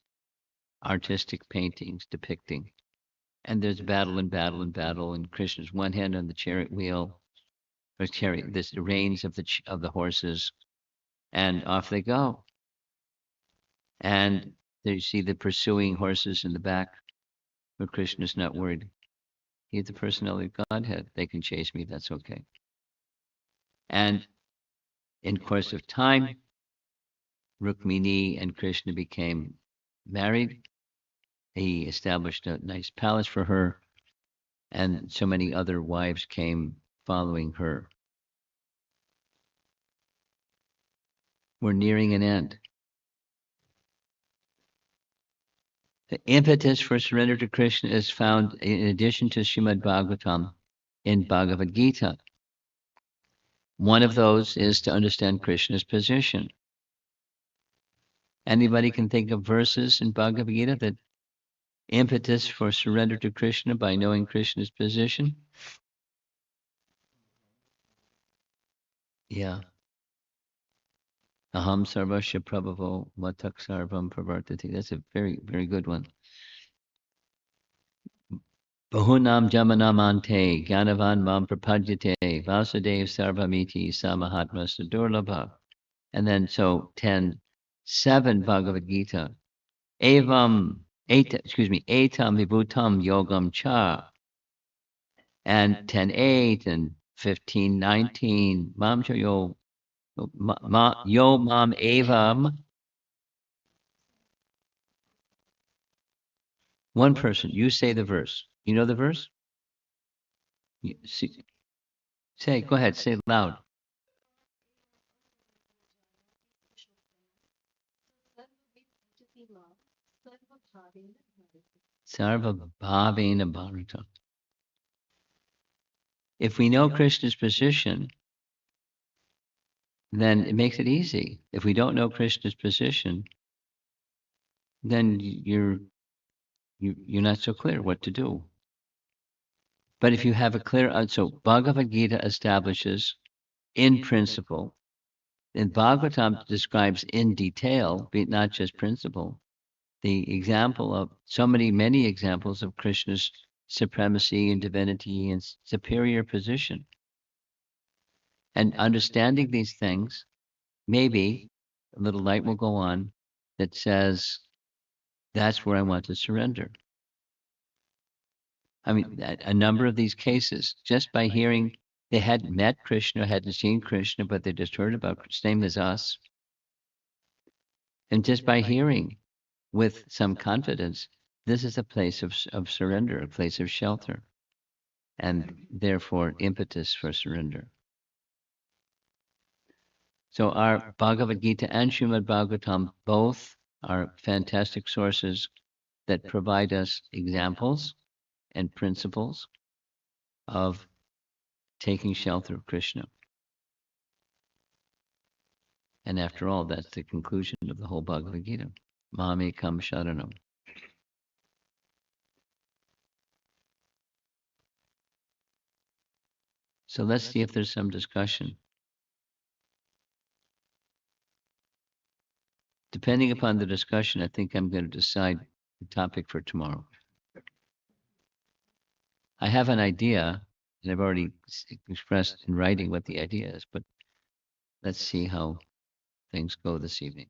artistic paintings depicting. And there's battle and battle and battle, and Krishna's one hand on the chariot wheel, or chariot, the reins of the horses, and off they go. And there you see the pursuing horses in the back, but Krishna's not worried. He's the personality of Godhead. They can chase me, that's okay. And in course of time, Rukmini and Krishna became married. He established a nice palace for her, and so many other wives came following her. We're nearing an end. The impetus for surrender to Krishna is found in addition to Srimad Bhagavatam in Bhagavad Gita. One of those is to understand Krishna's position. Anybody can think of verses in Bhagavad Gita that impetus for surrender to Krishna by knowing Krishna's position? Yeah. Aham sarvasya prabhavo matak sarvam pravartati. That's a very, very good one. Bahunam jamanamante gyanavan mam prapadyate vasudev sarvamiti samahatma sadurlabha. And then so 10:7 Bhagavad Gita. Etam vibhutam yogam cha. And 10:8 and 15:19 mam yo mam evam. One person, you say the verse. You know the verse? Say, go ahead, say it loud. Sarva bhavena bharata. If we know Krishna's position, then it makes it easy. If we don't know Krishna's position, then you're not so clear what to do. But if you have a clear, so Bhagavad Gita establishes in principle, and Bhagavatam describes in detail, not just principle, the example of many examples of Krishna's supremacy and divinity and superior position. And understanding these things, maybe a little light will go on that says, that's where I want to surrender. I mean, a number of these cases, just by hearing, they hadn't met Krishna, hadn't seen Krishna, but they just heard about same as us. And just by hearing with some confidence, this is a place of surrender, a place of shelter, and therefore impetus for surrender. So our Bhagavad Gita and Srimad Bhagavatam both are fantastic sources that provide us examples and principles of taking shelter of Krishna. And after all, that's the conclusion of the whole Bhagavad Gita. Mame kam sharanam. So let's see if there's some discussion. Depending upon the discussion, I think I'm going to decide the topic for tomorrow. I have an idea, and I've already expressed in writing what the idea is, but let's see how things go this evening.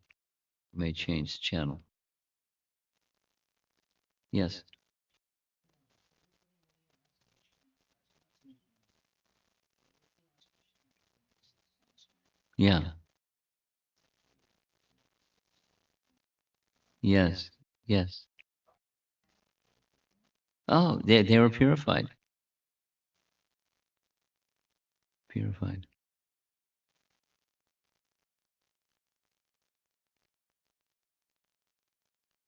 We may change the channel. Yes. Yeah. Yes. Yes. Oh, they were purified. Purified.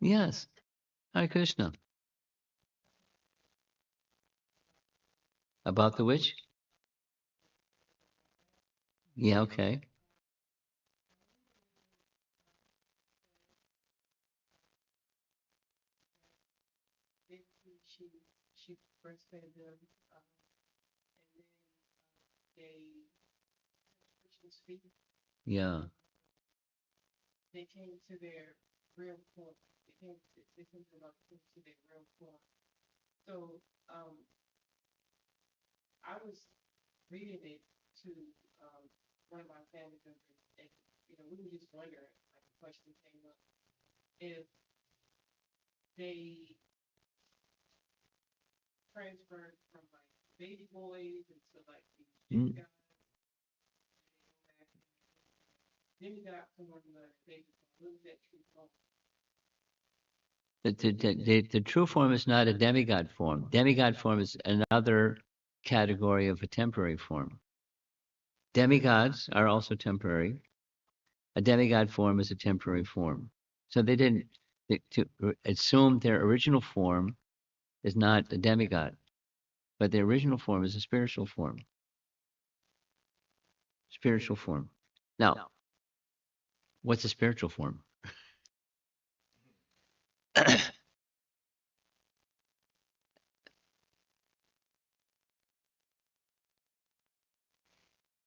Yes. Hare Krishna. About the witch? Yeah, okay. Yeah. Mm. The true form is not a demigod form. Demigod form is another category of a temporary form. Demigods are also temporary. A demigod form is a temporary form. So they didn't to assume their original form is not a demigod, but the original form is a spiritual form. Spiritual form. Now, what's a spiritual form?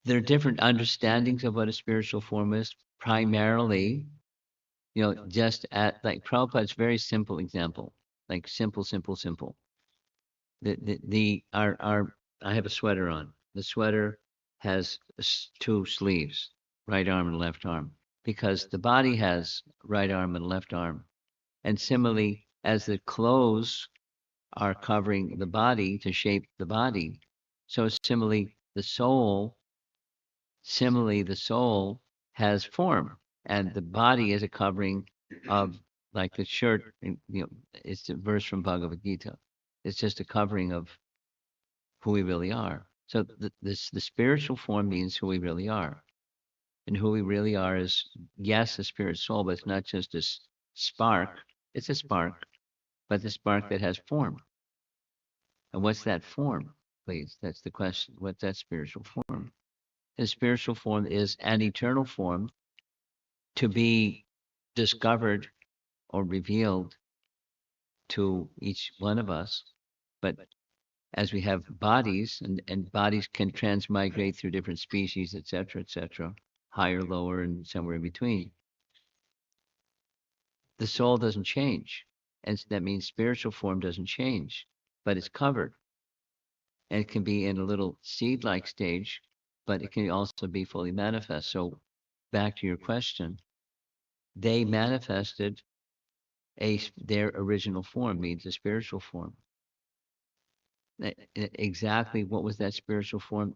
There are different understandings of what a spiritual form is. Primarily, just at like Prabhupada's very simple example, like simple. Our I have a sweater on. The sweater has two sleeves, right arm and left arm, because the body has right arm and left arm. And similarly, as the clothes are covering the body to shape the body, so similarly the soul has form, and the body is a covering of, like the shirt. It's a verse from Bhagavad Gita. It's just a covering of who we really are. So the spiritual form means who we really are, and who we really are is, yes, a spirit soul, but it's not just this spark. It's a spark, but the spark that has form. And what's that form, please? That's the question. What's that spiritual form? The spiritual form is an eternal form to be discovered or revealed to each one of us. But as we have bodies, and bodies can transmigrate through different species, etc., higher, lower, and somewhere in between, the soul doesn't change. And that means spiritual form doesn't change, but it's covered. And it can be in a little seed like stage, but it can also be fully manifest. So, back to your question, they manifested their original form, means a spiritual form. Exactly what was that spiritual form?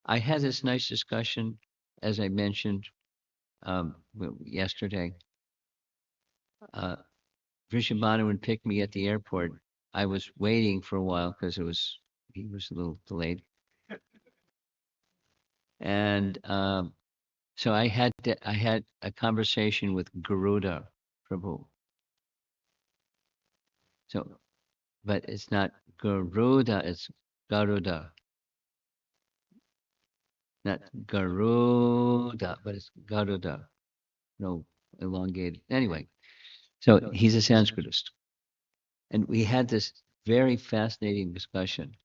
I had this nice discussion, as I mentioned yesterday. Uh, Vrishabhanu would pick me at the airport. I was waiting for a while because he was a little delayed, and so I had a conversation with Garuda Prabhu. So, but it's not Garuda, it's Garuda, not Garuda, but it's Garuda. No, elongated. Anyway, so he's a Sanskritist, and we had this very fascinating discussion.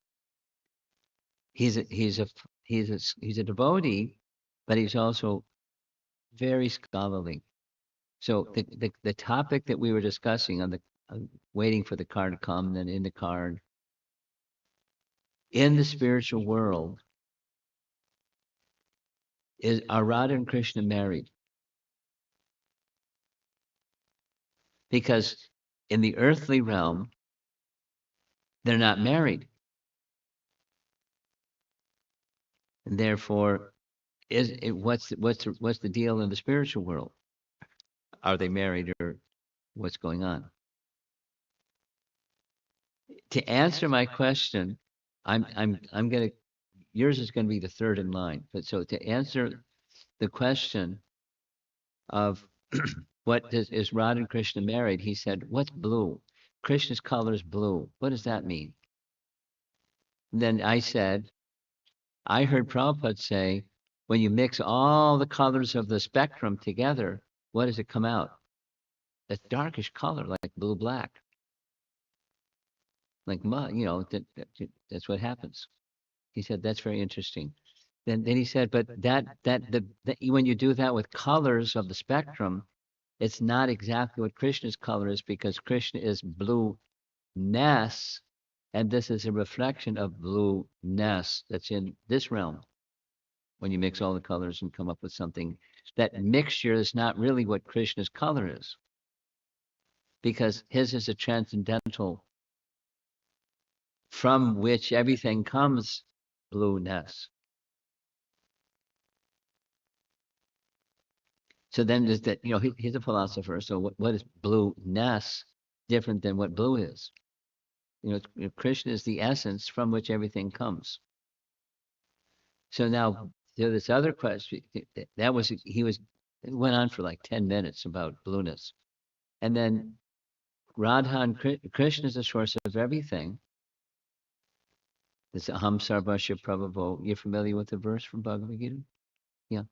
He's a he's a he's a devotee, but he's also very scholarly. So the topic that we were discussing on the waiting for the car to come, then in the car, in the spiritual world, is, are Radha and Krishna married? Because in the earthly realm, they're not married, and therefore what's the deal in the spiritual world? Are they married or what's going on? To answer my question, I'm gonna yours is gonna be the third in line. But so to answer the question of is Radha and Krishna married? He said, "What's blue? Krishna's color is blue. What does that mean?" Then I said, I heard Prabhupada say, when you mix all the colors of the spectrum together, what does it come out? A darkish color, like blue black, like mud. That's what happens. He said that's very interesting. Then he said, but when you do that with colors of the spectrum, it's not exactly what Krishna's color is, because Krishna is blueness, and this is a reflection of blueness that's in this realm. When you mix all the colors and come up with something, that mixture is not really what Krishna's color is, because his is a transcendental from which everything comes, blueness. So then there's that, he's a philosopher. So what is blueness different than what blue is? Krishna is the essence from which everything comes. So now this other question, it went on for like 10 minutes about blueness. And then Radha and Krishna is the source of everything. It's Aham Sarvasya Prabhavo. You're familiar with the verse from Bhagavad Gita? Yeah.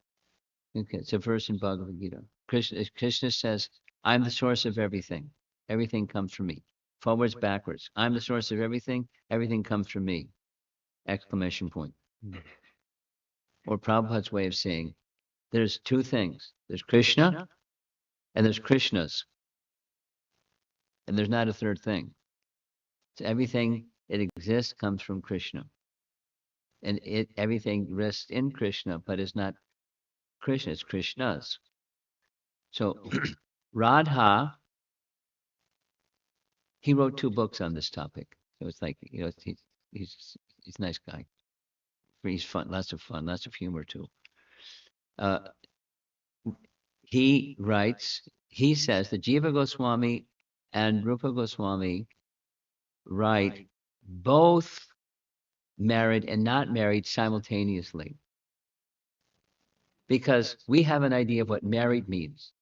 Okay, it's a verse in Bhagavad Gita. Krishna says, I'm the source of everything. Everything comes from me. Forwards, backwards. I'm the source of everything. Everything comes from me. Exclamation point. Or Prabhupada's way of saying, there's two things. There's Krishna and there's Krishnas. And there's not a third thing. So everything that exists comes from Krishna. And everything rests in Krishna, but is not Krishna, it's Krishna's. So Radha, he wrote 2 books on this topic. So it's like, he's a nice guy. He's fun, lots of humor too. He says that Jiva Goswami and Rupa Goswami write both married and not married simultaneously. Because we have an idea of what married means.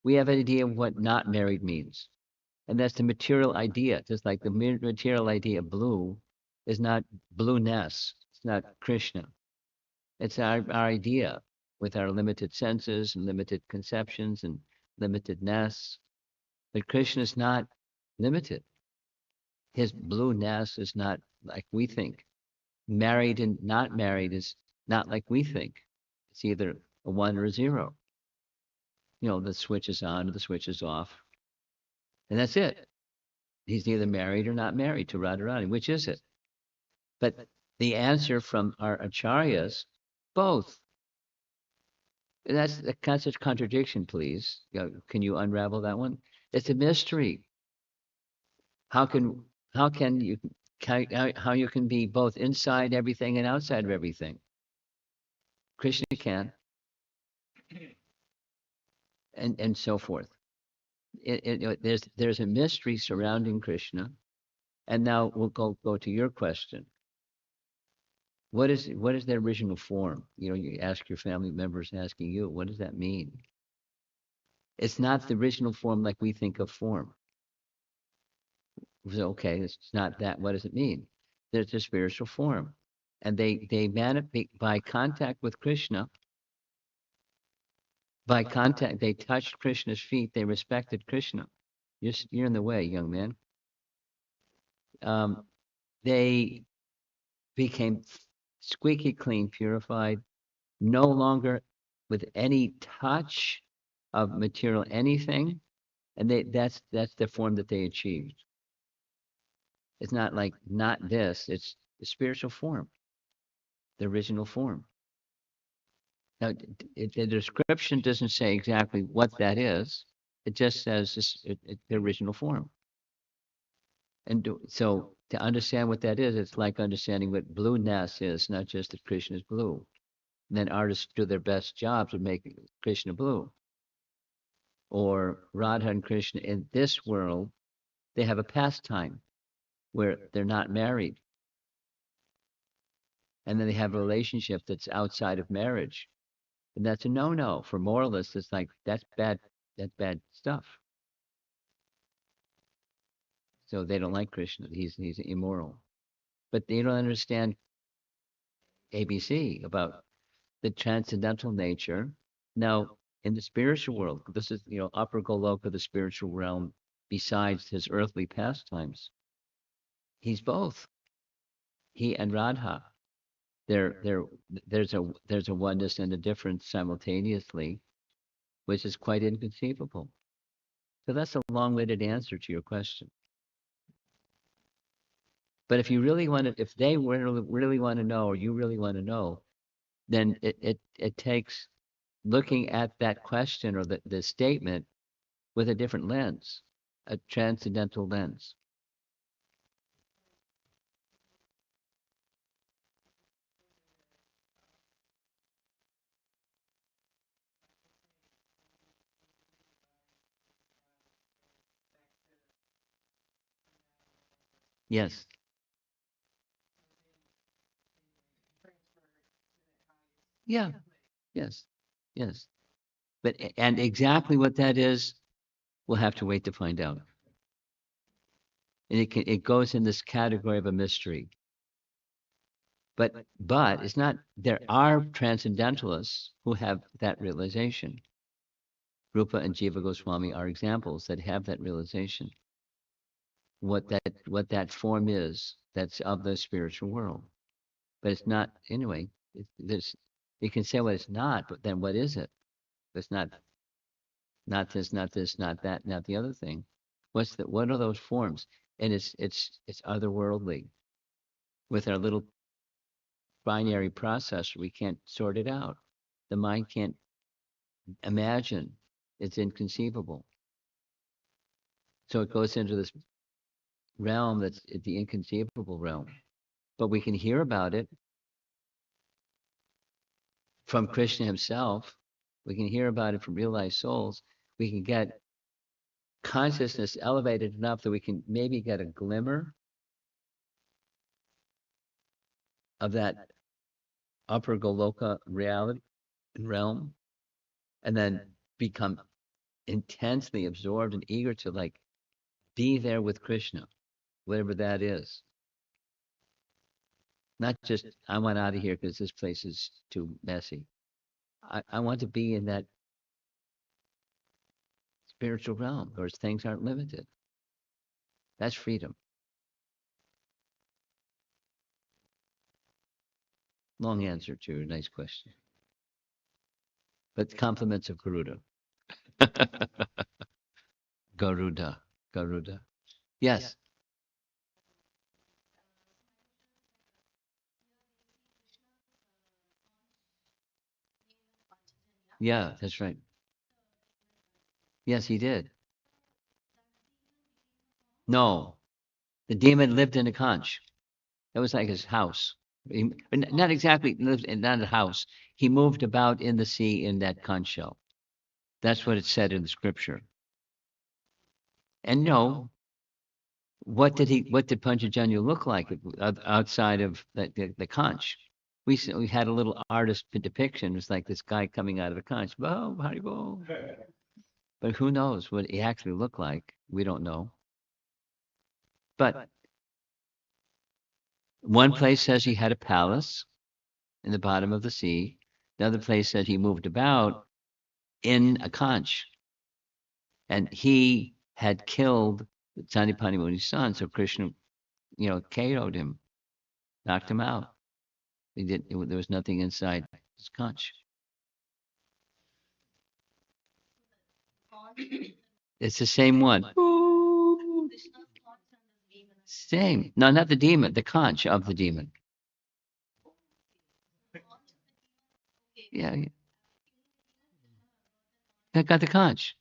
We have an idea of what not married means. And that's the material idea. Just like the material idea of blue is not blueness. It's not Krishna. It's our idea with our limited senses and limited conceptions and limitedness. But Krishna is not limited. His blueness is not like we think. Married and not married is not like we think. It's either a 1 or a 0. The switch is on or the switch is off. And that's it. He's either married or not married to Radharani. Which is it? But the answer from our acharyas, both. That's a such contradiction, please. Can you unravel that one? It's a mystery. How you can be both inside everything and outside of everything? Krishna can, and so forth. There's a mystery surrounding Krishna, and now we'll go to your question. What is the original form? You ask your family members asking you, what does that mean? It's not the original form like we think of form. So, okay, it's not that. What does it mean? There's a spiritual form, and they manifest by contact with Krishna. By contact, they touched Krishna's feet. They respected Krishna. You're in the way, young man. They became squeaky clean, purified, no longer with any touch of material anything, and that's the form that they achieved. It's not like not this; it's the spiritual form, the original form. Now, the description doesn't say exactly what that is. It just says the original form. And so to understand what that is, it's like understanding what blueness is, not just that Krishna is blue. then artists do their best jobs would make Krishna blue. Or Radha and Krishna in this world, they have a pastime where they're not married. And then they have a relationship that's outside of marriage. And that's a no-no for moralists. It's like that's bad stuff. So they don't like Krishna. He's immoral. But they don't understand ABC about the transcendental nature. Now, in the spiritual world, this is upper Goloka, the spiritual realm, besides his earthly pastimes. He's both. He and Radha. There there's a oneness and a difference simultaneously, which is quite inconceivable. So that's a long-winded answer to your question. But if you really want to, if they really want to know, or you really want to know, then it takes looking at that question or the statement with a different lens, a transcendental lens. Yes. Yeah. Yes. Yes. But and exactly what that is, we'll have to wait to find out. And it goes in this category of a mystery. But it's not. There are transcendentalists who have that realization. Rupa and Jiva Goswami are examples that have that realization. What that form is, that's of the spiritual world. But it's not anyway. There's you can say what it's not, but then what is it? It's not this, not this, not that, not the other thing. What are those forms? And it's otherworldly. With our little binary processor, we can't sort it out. The mind can't imagine. It's inconceivable. So it goes into this realm that's the inconceivable realm. But we can hear about it from Krishna himself. We can hear about it from realized souls. We can get consciousness elevated enough that we can maybe get a glimmer of that upper Goloka reality realm, and then become intensely absorbed and eager to like be there with Krishna, whatever that is. Not just I want out of here because this place is too messy. I want to be in that spiritual realm where things aren't limited. That's freedom. Long answer to a nice question. But compliments of Garuda. Garuda. Garuda. Yes. Yeah, that's right. Yes, he did. No, the demon lived in a conch. That was like his house. Not exactly lived in not a house. He moved about in the sea in that conch shell. That's what it said in the scripture. And no, what did Panchajanya look like outside of the conch? We had a little artist depiction. It was like this guy coming out of the conch. Oh, Haribo. But who knows what he actually looked like? We don't know. But one place says he had a palace in the bottom of the sea. Another place said he moved about in a conch. And he had killed Sanipani Muni's son. So Krishna, KO'd him, knocked him out. There was nothing inside his conch. It's the same one. Same. No, not the demon, the conch of the demon. Yeah, yeah. That got the conch.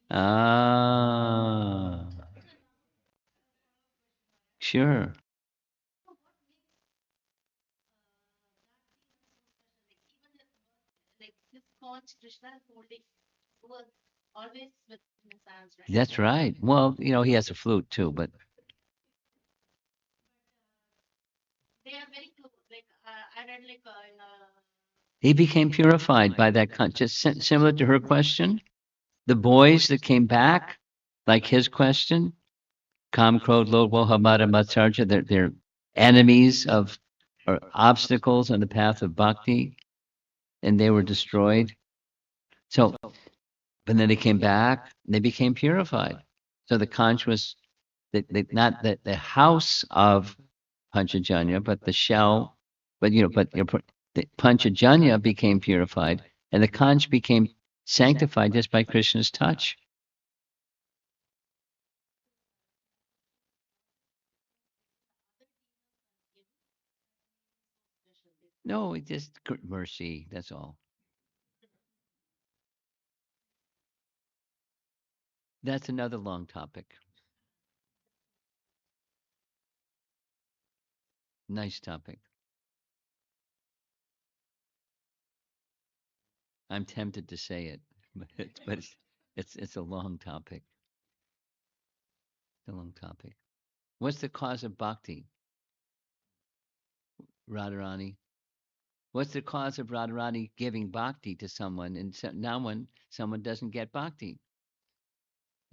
Ah, sure. That's right. Well, he has a flute too, but he became purified by that just similar to her question. The boys that came back, like his question, Kam, Krodh, Lodh, Hamada, Matsarja, they're enemies of or obstacles on the path of bhakti, and they were destroyed. So, but then they came back, and they became purified. So the conch was not the house of Panchajanya, but the shell, but the Panchajanya became purified, and the conch became sanctified just by Krishna's touch. No, it just mercy. That's all. That's another long topic. Nice topic. I'm tempted to say it, but it's a long topic. It's a long topic. What's the cause of bhakti, Radharani? What's the cause of Radharani giving bhakti to someone, and now when someone doesn't get bhakti,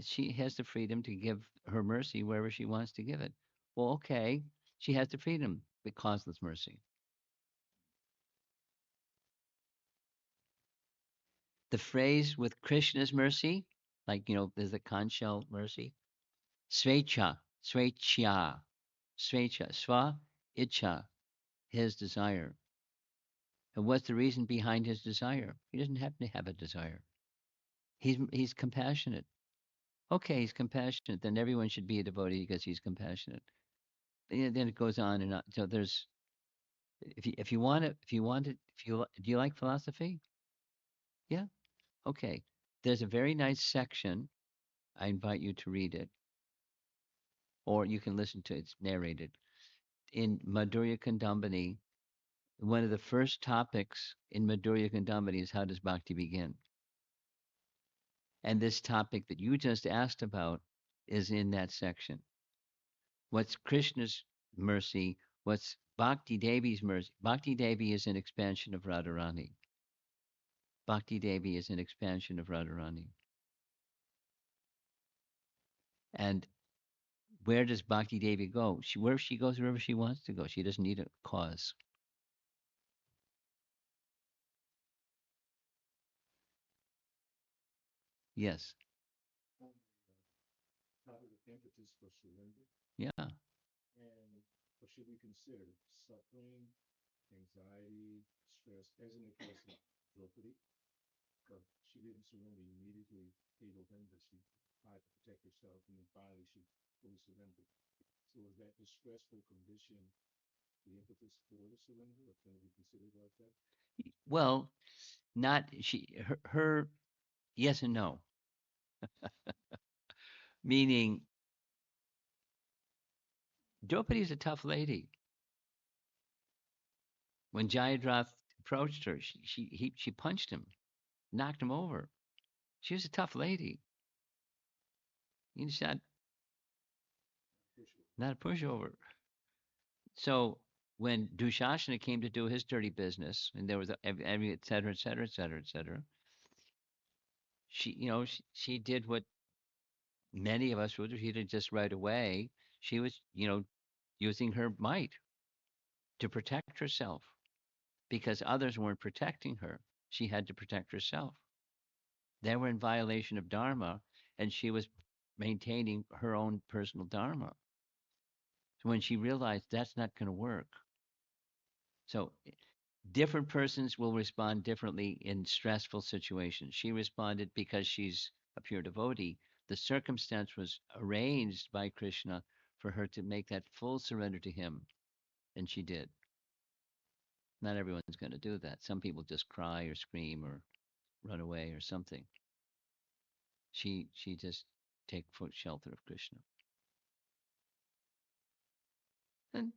she has the freedom to give her mercy wherever she wants to give it. Well, okay, she has the freedom, but causeless mercy. The phrase with Krishna's mercy, like there's the conch shell mercy, svecha, svecha, svecha, swa, icha, his desire. And what's the reason behind his desire? He doesn't have to have a desire. He's compassionate. Okay, he's compassionate. Then everyone should be a devotee because he's compassionate. Then it goes on and on. So there's if you want it, if you do you like philosophy? Yeah. Okay. There's a very nice section. I invite you to read it, or you can listen to it. It's narrated in Madhurya Kandambani. One of the first topics in Madhurya Kandambani is how does bhakti begin? And this topic that you just asked about is in that section. What's Krishna's mercy? What's Bhakti Devi's mercy? Bhakti Devi is an expansion of Radharani. Bhakti Devi is an expansion of Radharani. And where does Bhakti Devi go? Where she goes, wherever she wants to go. She doesn't need a cause. Yes. Yeah. Well, not her yes and no. Meaning Draupadi is a tough lady. When Jayadratha approached her, she punched him, knocked him over. She was a tough lady. She's not a pushover. So when Dushasana came to do his dirty business, and there was every et cetera, et cetera, et cetera, et cetera, she did what many of us would. She did just right away. She was, using her might to protect herself because others weren't protecting her. She had to protect herself. They were in violation of Dharma, and she was maintaining her own personal Dharma. So when she realized that's not going to work, so different persons will respond differently in stressful situations. She responded because she's a pure devotee. The circumstance was arranged by Krishna for her to make that full surrender to him, and she did. Not everyone's going to do that. Some people just cry or scream or run away or something. She just take foot shelter of Krishna. And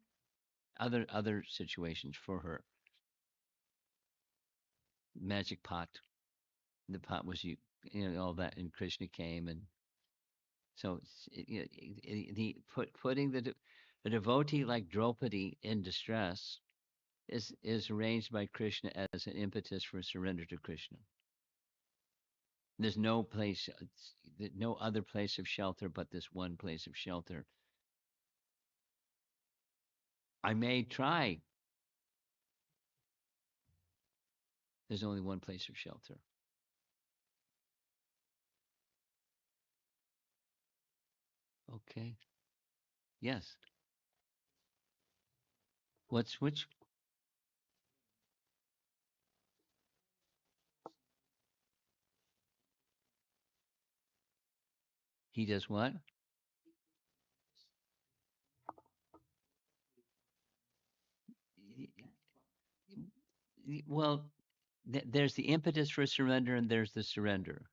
other situations for her. Magic pot. The pot was all that, and Krishna came, and so putting the devotee like Draupadi in distress is arranged by Krishna as an impetus for surrender to Krishna. There's no place, no other place of shelter but this one place of shelter. I may try. There's only one place of shelter. Okay. Yes. What's which? He does what? Well, there's the impetus for surrender, and there's the surrender.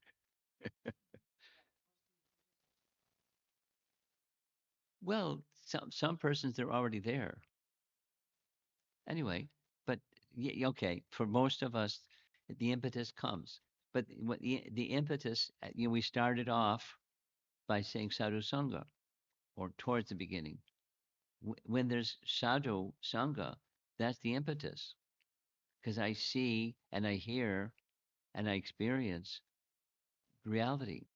Well, some persons they're already there anyway. But okay, for most of us, the impetus comes. But what the impetus, we started off by saying sadhu sangha, or towards the beginning. When there's sadhu sangha, that's the impetus, because I see and I hear and I experience reality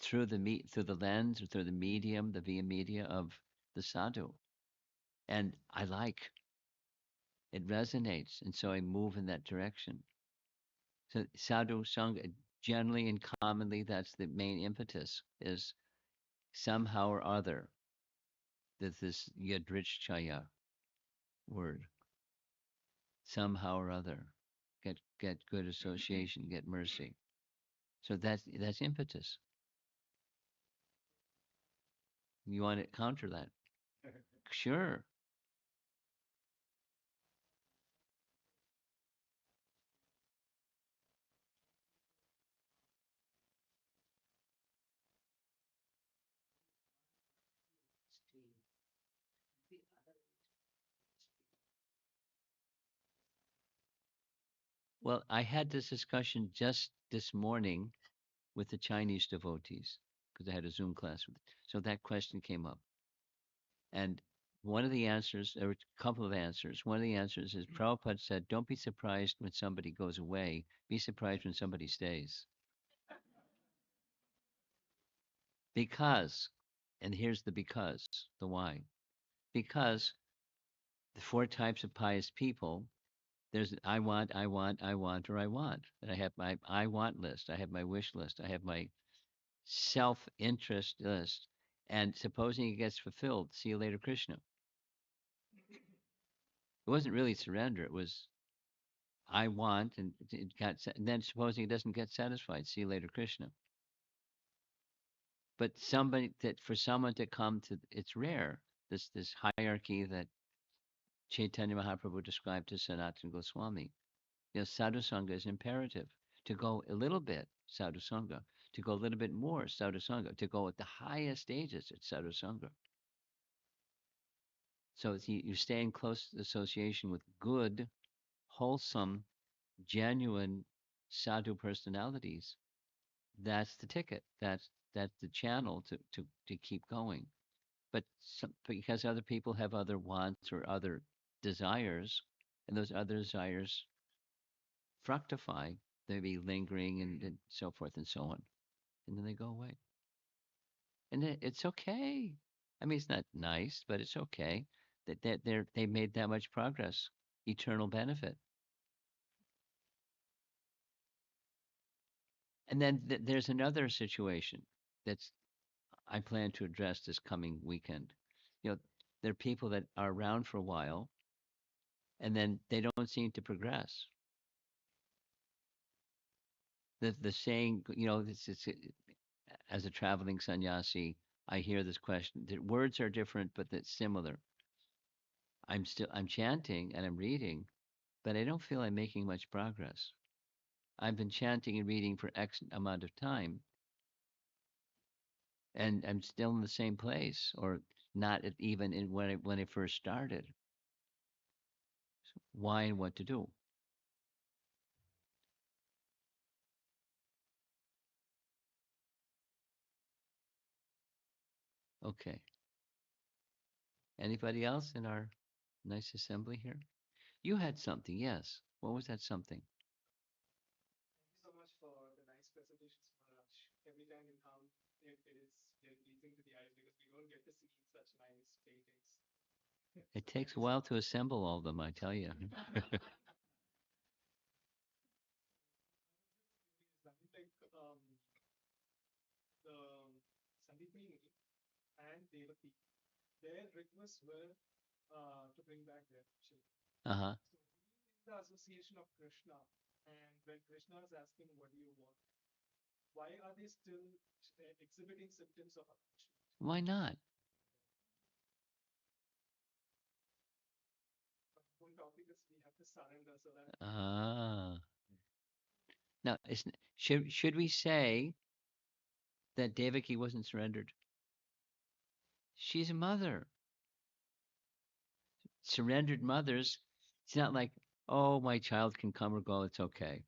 through through the lens or through the medium, the via media of the sadhu, and I like it resonates, and so I move in that direction. So sadhu sangha, generally and commonly, that's the main impetus, is somehow or other that this yadrichaya word, somehow or other, get good association, get mercy. So that's impetus. You want to counter that? Sure. Well, I had this discussion just this morning with the Chinese devotees because I had a Zoom class with. So that question came up, and one of the answers, there were a couple of answers. One of the answers is Prabhupada said, "Don't be surprised when somebody goes away. Be surprised when somebody stays." Because, and here's the why. Because the four types of pious people, there's I want, or I want. And I have my I want list. I have my wish list. I have my self interest list. And supposing it gets fulfilled, see you later, Krishna. It wasn't really surrender. It was I want, and and then supposing it doesn't get satisfied, see you later, Krishna. But somebody that for someone to come to, it's rare. This hierarchy that Chaitanya Mahaprabhu described to Sanatana Goswami. Sadhusanga is imperative. To go a little bit, sadhusanga. To go a little bit more, sadhusanga. To go at the highest stages, it's sadhusanga. So you stay in close association with good, wholesome, genuine sadhu personalities. That's the ticket. That's the channel to keep going. But because other people have other wants or other desires, and those other desires fructify, they be lingering and so forth and so on, and then they go away, and it's okay. I mean, it's not nice, but it's okay that they made that much progress, eternal benefit. And then there's another situation that's I plan to address this coming weekend. You know, there are people that are around for a while, and then they don't seem to progress. The saying, this is as a traveling sannyasi, I hear this question. The words are different, but that's similar. I'm chanting and I'm reading, but I don't feel I'm making much progress. I've been chanting and reading for X amount of time, and I'm still in the same place, or not even in when I first started. Why and what to do? Okay. Anybody else in our nice assembly here? You had something, yes. What was that something? Thank you so much for the nice presentations, Maharaj. Every time you come, it is very pleasing to the eyes because we don't get to see such nice paintings. It So thank takes a you so while much. to assemble all of them, I tell you. I was just curious, I mean, like the Sandipini and Devaki, their requests were to bring back their children. Uh-huh. So being in the association of Krishna, and when Krishna is asking, "What do you want?" Why are they still exhibiting symptoms of attachment? Why not? But the whole topic is we have to surrender so that Ah. Now, should we say that Devaki wasn't surrendered? She's a mother. Surrendered mothers, it's not like, oh, my child can come or go, it's okay.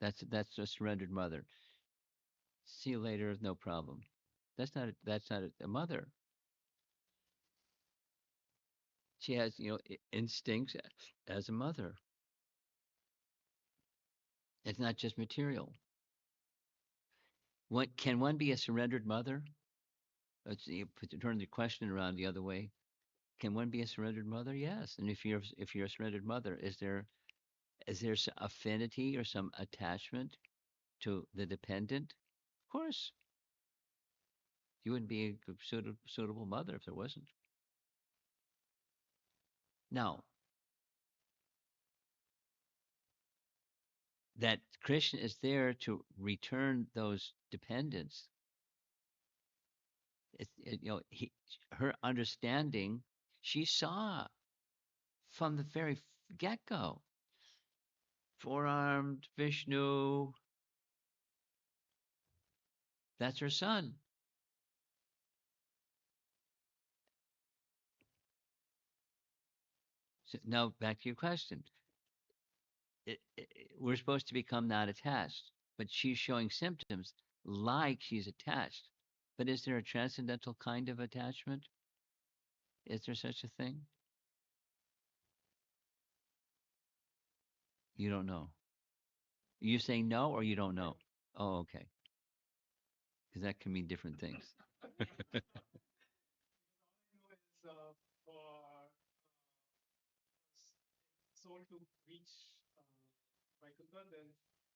That's a surrendered mother. See you later, no problem. That's not a mother. She has, instincts as a mother. It's not just material. What can one be a surrendered mother? Turn the question around the other way. Can one be a surrendered mother? Yes. And if you're a surrendered mother, is there some affinity or some attachment to the dependent? Of course, you wouldn't be a suitable mother if there wasn't. Now, that Krishna is there to return those dependents. Her understanding, she saw from the very get go. Four-armed Vishnu, that's her son. So now back to your question. We're supposed to become not attached, but she's showing symptoms like she's attached. But is there a transcendental kind of attachment? Is there such a thing? You don't know. You say no or you don't know? Oh, okay. Because that can mean different things. because all I know is for soul to reach Vaikuntha, then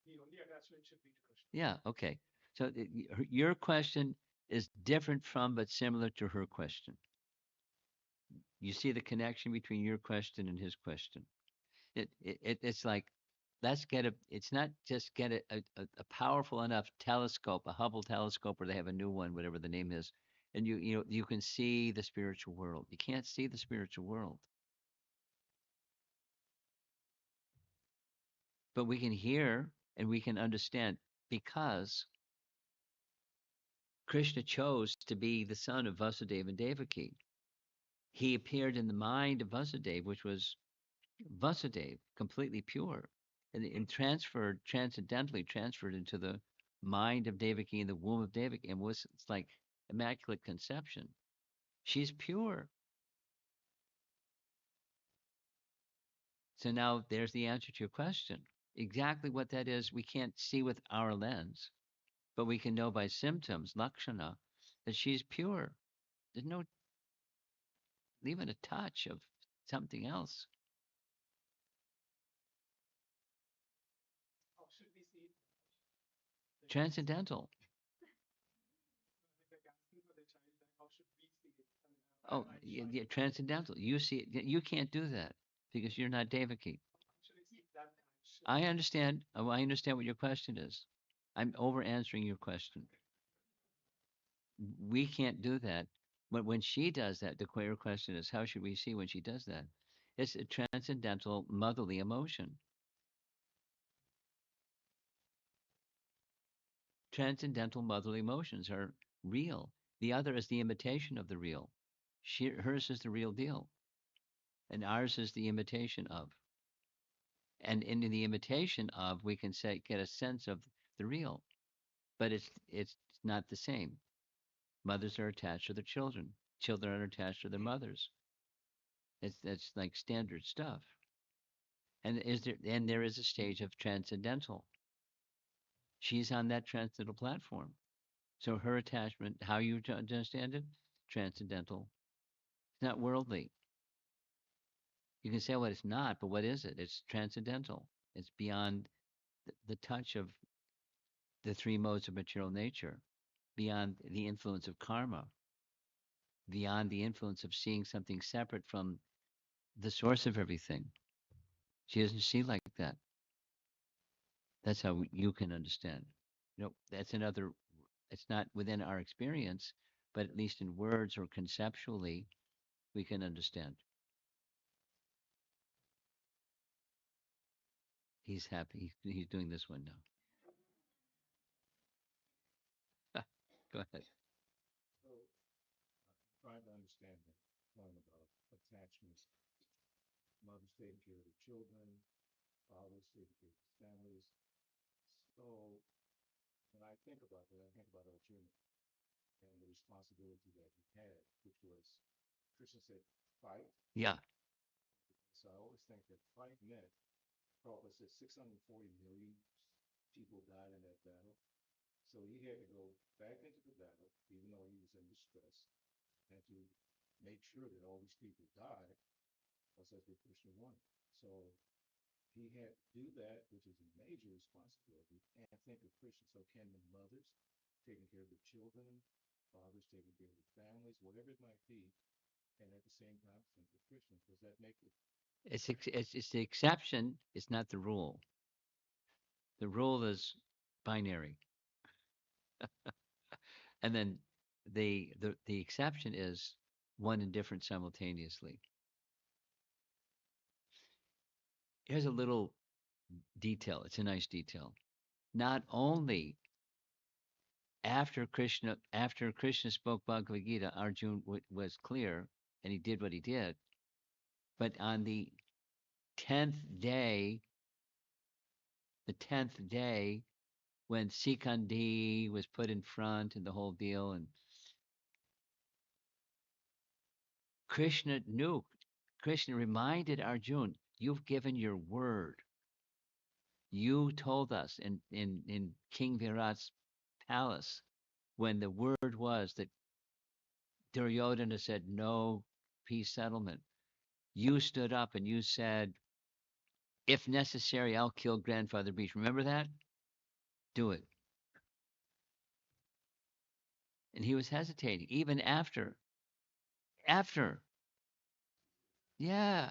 the only attachment should be to Krishna. Yeah, okay. So your question is different from but similar to her question. You see the connection between your question and his question. It's like let's get it's not just get a powerful enough telescope, a Hubble telescope, or they have a new one, whatever the name is, and you can see the spiritual world. You can't see the spiritual world, but we can hear and we can understand because Krishna chose to be the son of Vasudeva and Devaki. He appeared in the mind of Vasudeva, which was Vasudeva, completely pure, and transcendently transferred into the mind of Devaki in the womb of Devaki, and it's like immaculate conception. She's pure. So now there's the answer to your question. Exactly what that is, we can't see with our lens, but we can know by symptoms, lakshana, that she's pure. There's no even a touch of something else. How should we see it? Like asking, Transcendental. like asking for the child, like how should we see it? I mean, Oh, I yeah, shy yeah, away. transcendental. You see it. You can't do that because you're not Devaki. How should I see that connection? I understand. I understand what your question is. I'm over answering your question. We can't do that. But when she does that, the clear question is, how should we see when she does that? It's a transcendental motherly emotion. Transcendental motherly emotions are real. The other is the imitation of the real. Hers is the real deal, and ours is the imitation of. And in the imitation of, we can say get a sense of the real, but it's not the same. Mothers are attached to their children. Children are attached to their mothers. It's like standard stuff. And there is a stage of transcendental. She's on that transcendental platform. So her attachment, how you understand it, transcendental. It's not worldly. You can say, well, it's not, but what is it? It's transcendental. It's beyond the touch of the three modes of material nature, beyond the influence of karma, beyond the influence of seeing something separate from the source of everything. She doesn't see like that. That's how you can understand. That's another, it's not within our experience, but at least in words or conceptually, we can understand. He's happy. He's doing this one now. Go ahead. So, trying to understand that point about attachments, mothers taking care of the children, fathers taking care of the families. So, when I think about that, I think about Arjuna and the responsibility that he had, which was, Krishna said, fight. Yeah. So I always think that fight meant, Prabhupada said 640 million people died in that battle. So he had to go back into the battle, even though he was in distress, and to make sure that all these people died, because that's what Krishna wanted. So he had to do that, which is a major responsibility, and think of Krishna. So can the mothers taking care of the children, fathers taking care of the families, whatever it might be, and at the same time think of Krishna? Does that make it? It's the exception. It's not the rule. The rule is binary, and then the exception is one and different simultaneously. Here's a little detail. It's a nice detail. Not only after Krishna spoke Bhagavad Gita, Arjun was clear and he did what he did. But on the 10th day, the 10th day, when Sikandi was put in front and the whole deal, and Krishna knew, Krishna reminded Arjun, you've given your word. You told us in King Virat's palace when the word was that Duryodhana said no peace settlement. You stood up and you said, if necessary, I'll kill Grandfather Beach. Remember that? Do it. And he was hesitating even after. After. Yeah.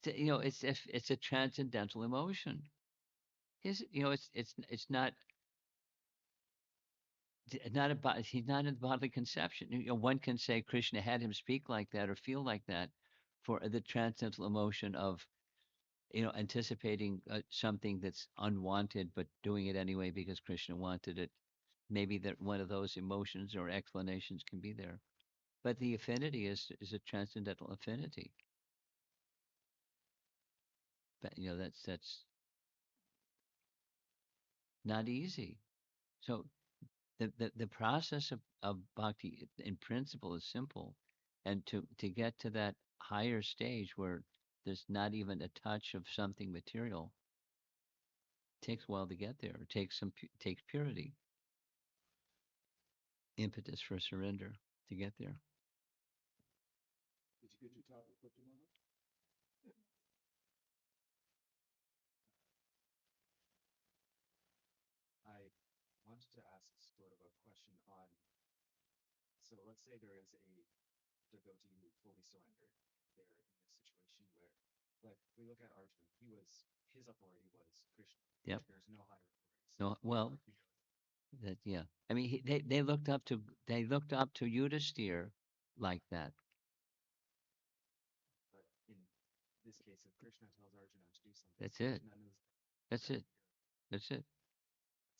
It's a transcendental emotion. It's not about he's not in the bodily conception. One can say Krishna had him speak like that or feel like that for the transcendental emotion of anticipating something that's unwanted, but doing it anyway because Krishna wanted it. Maybe that one of those emotions or explanations can be there, but the affinity is a transcendental affinity. But that's not easy. So the process of bhakti in principle is simple, and to get to that higher stage where there's not even a touch of something material takes a while to get there. It takes purity, impetus for surrender to get there. Did you get your topic put tomorrow? I wanted to ask sort of a question on, so let's say there is a devotee who fully surrendered. They're in this situation where, like, we look at Arjuna, his authority was Krishna. Yep. There's no higher authority. No, well, that yeah. I mean, they looked up to Yudhisthira like that. But in this case, if Krishna tells Arjuna to do something, That's it. Arjuna knows That's it. That's it.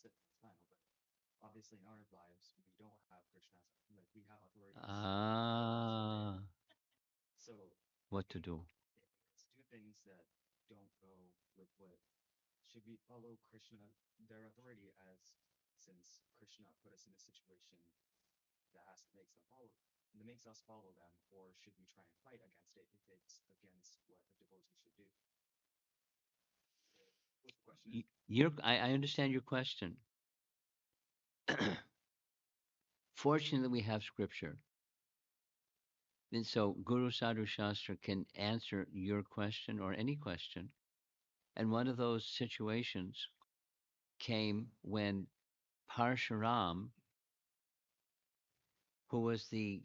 that's it, that's final. But obviously, in our lives, we don't have Krishna as like we have authorities. Ah, So what to do? let's do things that don't go with what should we follow Krishna, their authority, as since Krishna put us in a situation that has makes them follow that makes us follow them, or should we try and fight against it if it's against what a devotee should do? What's the question? I understand your question. Fortunately, we have scripture. And so Guru Sadhu Shastra can answer your question or any question. And one of those situations came when Parshuram, who was the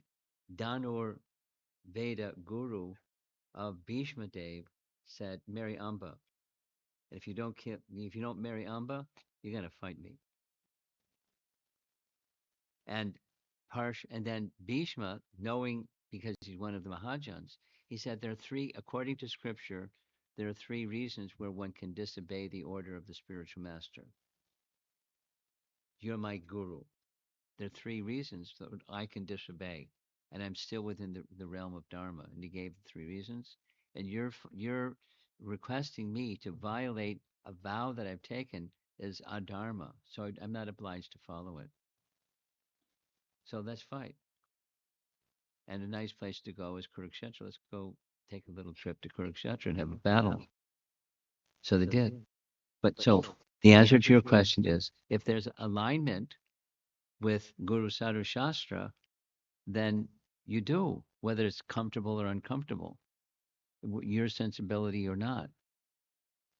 Danur Veda guru of Bhishma Dev, said, "Marry Amba. If if you don't marry Amba, you're gonna fight me." And and then Bhishma, knowing because he's one of the Mahajans, he said there are three, according to scripture, there are three reasons where one can disobey the order of the spiritual master. You're my guru. There are three reasons that I can disobey, and I'm still within the realm of Dharma. And he gave the three reasons. And you're requesting me to violate a vow that I've taken is adharma, so I'm not obliged to follow it. So let's fight. And a nice place to go is Kurukshetra. Let's go take a little trip to Kurukshetra and have a battle. So they did. But so the answer to your question is if there's alignment with Guru Sadhu Shastra, then you do, whether it's comfortable or uncomfortable, your sensibility or not.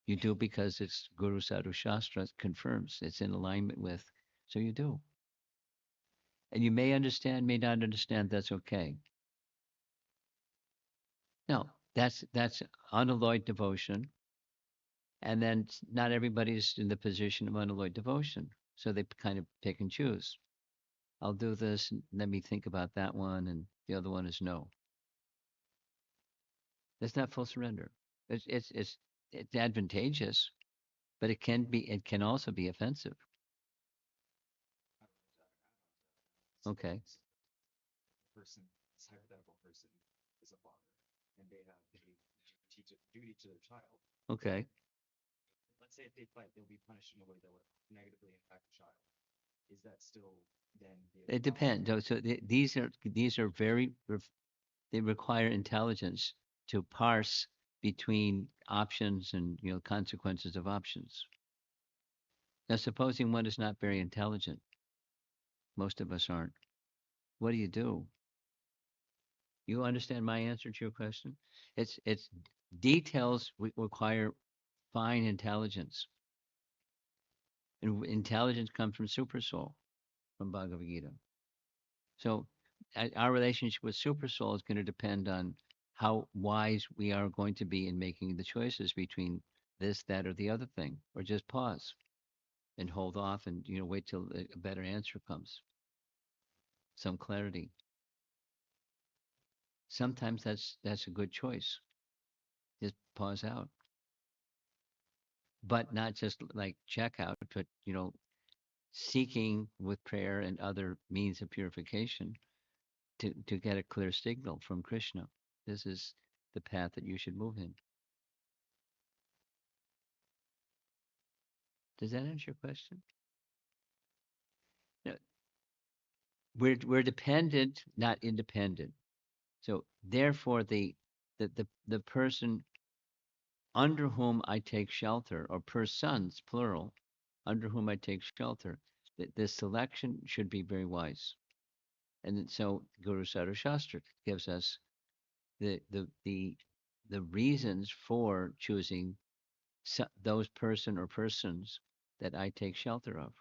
You do because it's Guru Sadhu Shastra confirms it's in alignment with, so you do. And you may understand, may not understand, that's okay. No, that's unalloyed devotion. And then not everybody's in the position of unalloyed devotion. So they kind of pick and choose. I'll do this, and let me think about that one, and the other one is no. That's not full surrender. It's advantageous, but it can also be offensive. Okay. Person, this hypothetical person, is a father, and they have a duty to their child. Okay. Let's say if they fight, they'll be punished in a way that would negatively impact the child. Is that still then? It depends. So these are they require intelligence to parse between options and consequences of options. Now, supposing one is not very intelligent, most of us aren't. What do you do? You understand my answer to your question? It's details require fine intelligence, and intelligence comes from super soul, from Bhagavad Gita. So our relationship with super soul is going to depend on how wise we are going to be in making the choices between this, that, or the other thing, or just pause and hold off and wait till a better answer comes, some clarity. Sometimes that's a good choice. Just pause out, but not just like check out, but seeking with prayer and other means of purification to get a clear signal from Krishna. This is the path that you should move in. Does that answer your question? No, we're dependent, not independent. So therefore, the person under whom I take shelter, or persons plural, under whom I take shelter, the selection should be very wise. And so Guru Sadhu Shastra gives us the the the the reasons for choosing those person or persons that I take shelter of.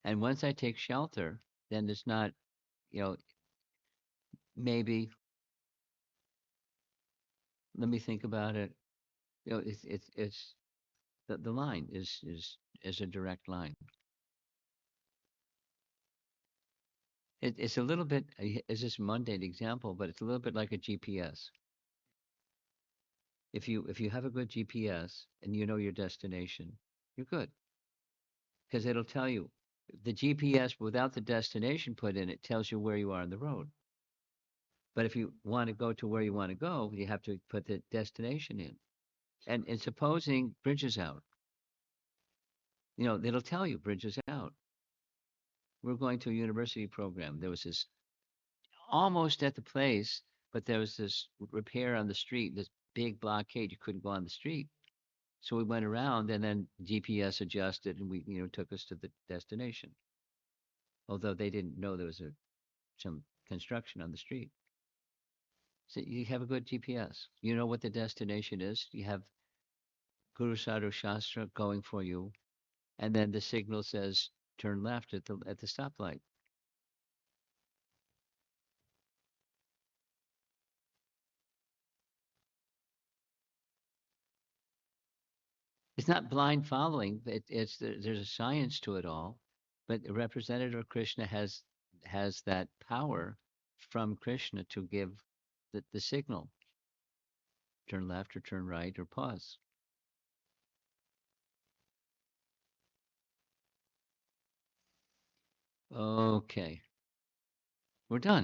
And once I take shelter, then it's not, maybe, let me think about it. It's the line is a direct line. It's a little bit, it's just a mundane example, but it's a little bit like a GPS. If you have a good GPS and you know your destination, you're good because it'll tell you. The GPS without the destination put in it tells you where you are on the road. But if you want to go to where you want to go, you have to put the destination in. And supposing bridge is out, it'll tell you bridge is out. We're going to a university program. There was this almost at the place, but there was this repair on the street, this big blockade. You couldn't go on the street. So we went around and then GPS adjusted and took us to the destination. Although they didn't know there was some construction on the street. So you have a good GPS. You know what the destination is. You have Guru Sadhu Shastra going for you, and then the signal says turn left at the stoplight. It's not blind following. There's a science to it all, but Representative Krishna has that power from Krishna to give the signal. Turn left or turn right or pause. Okay. We're done.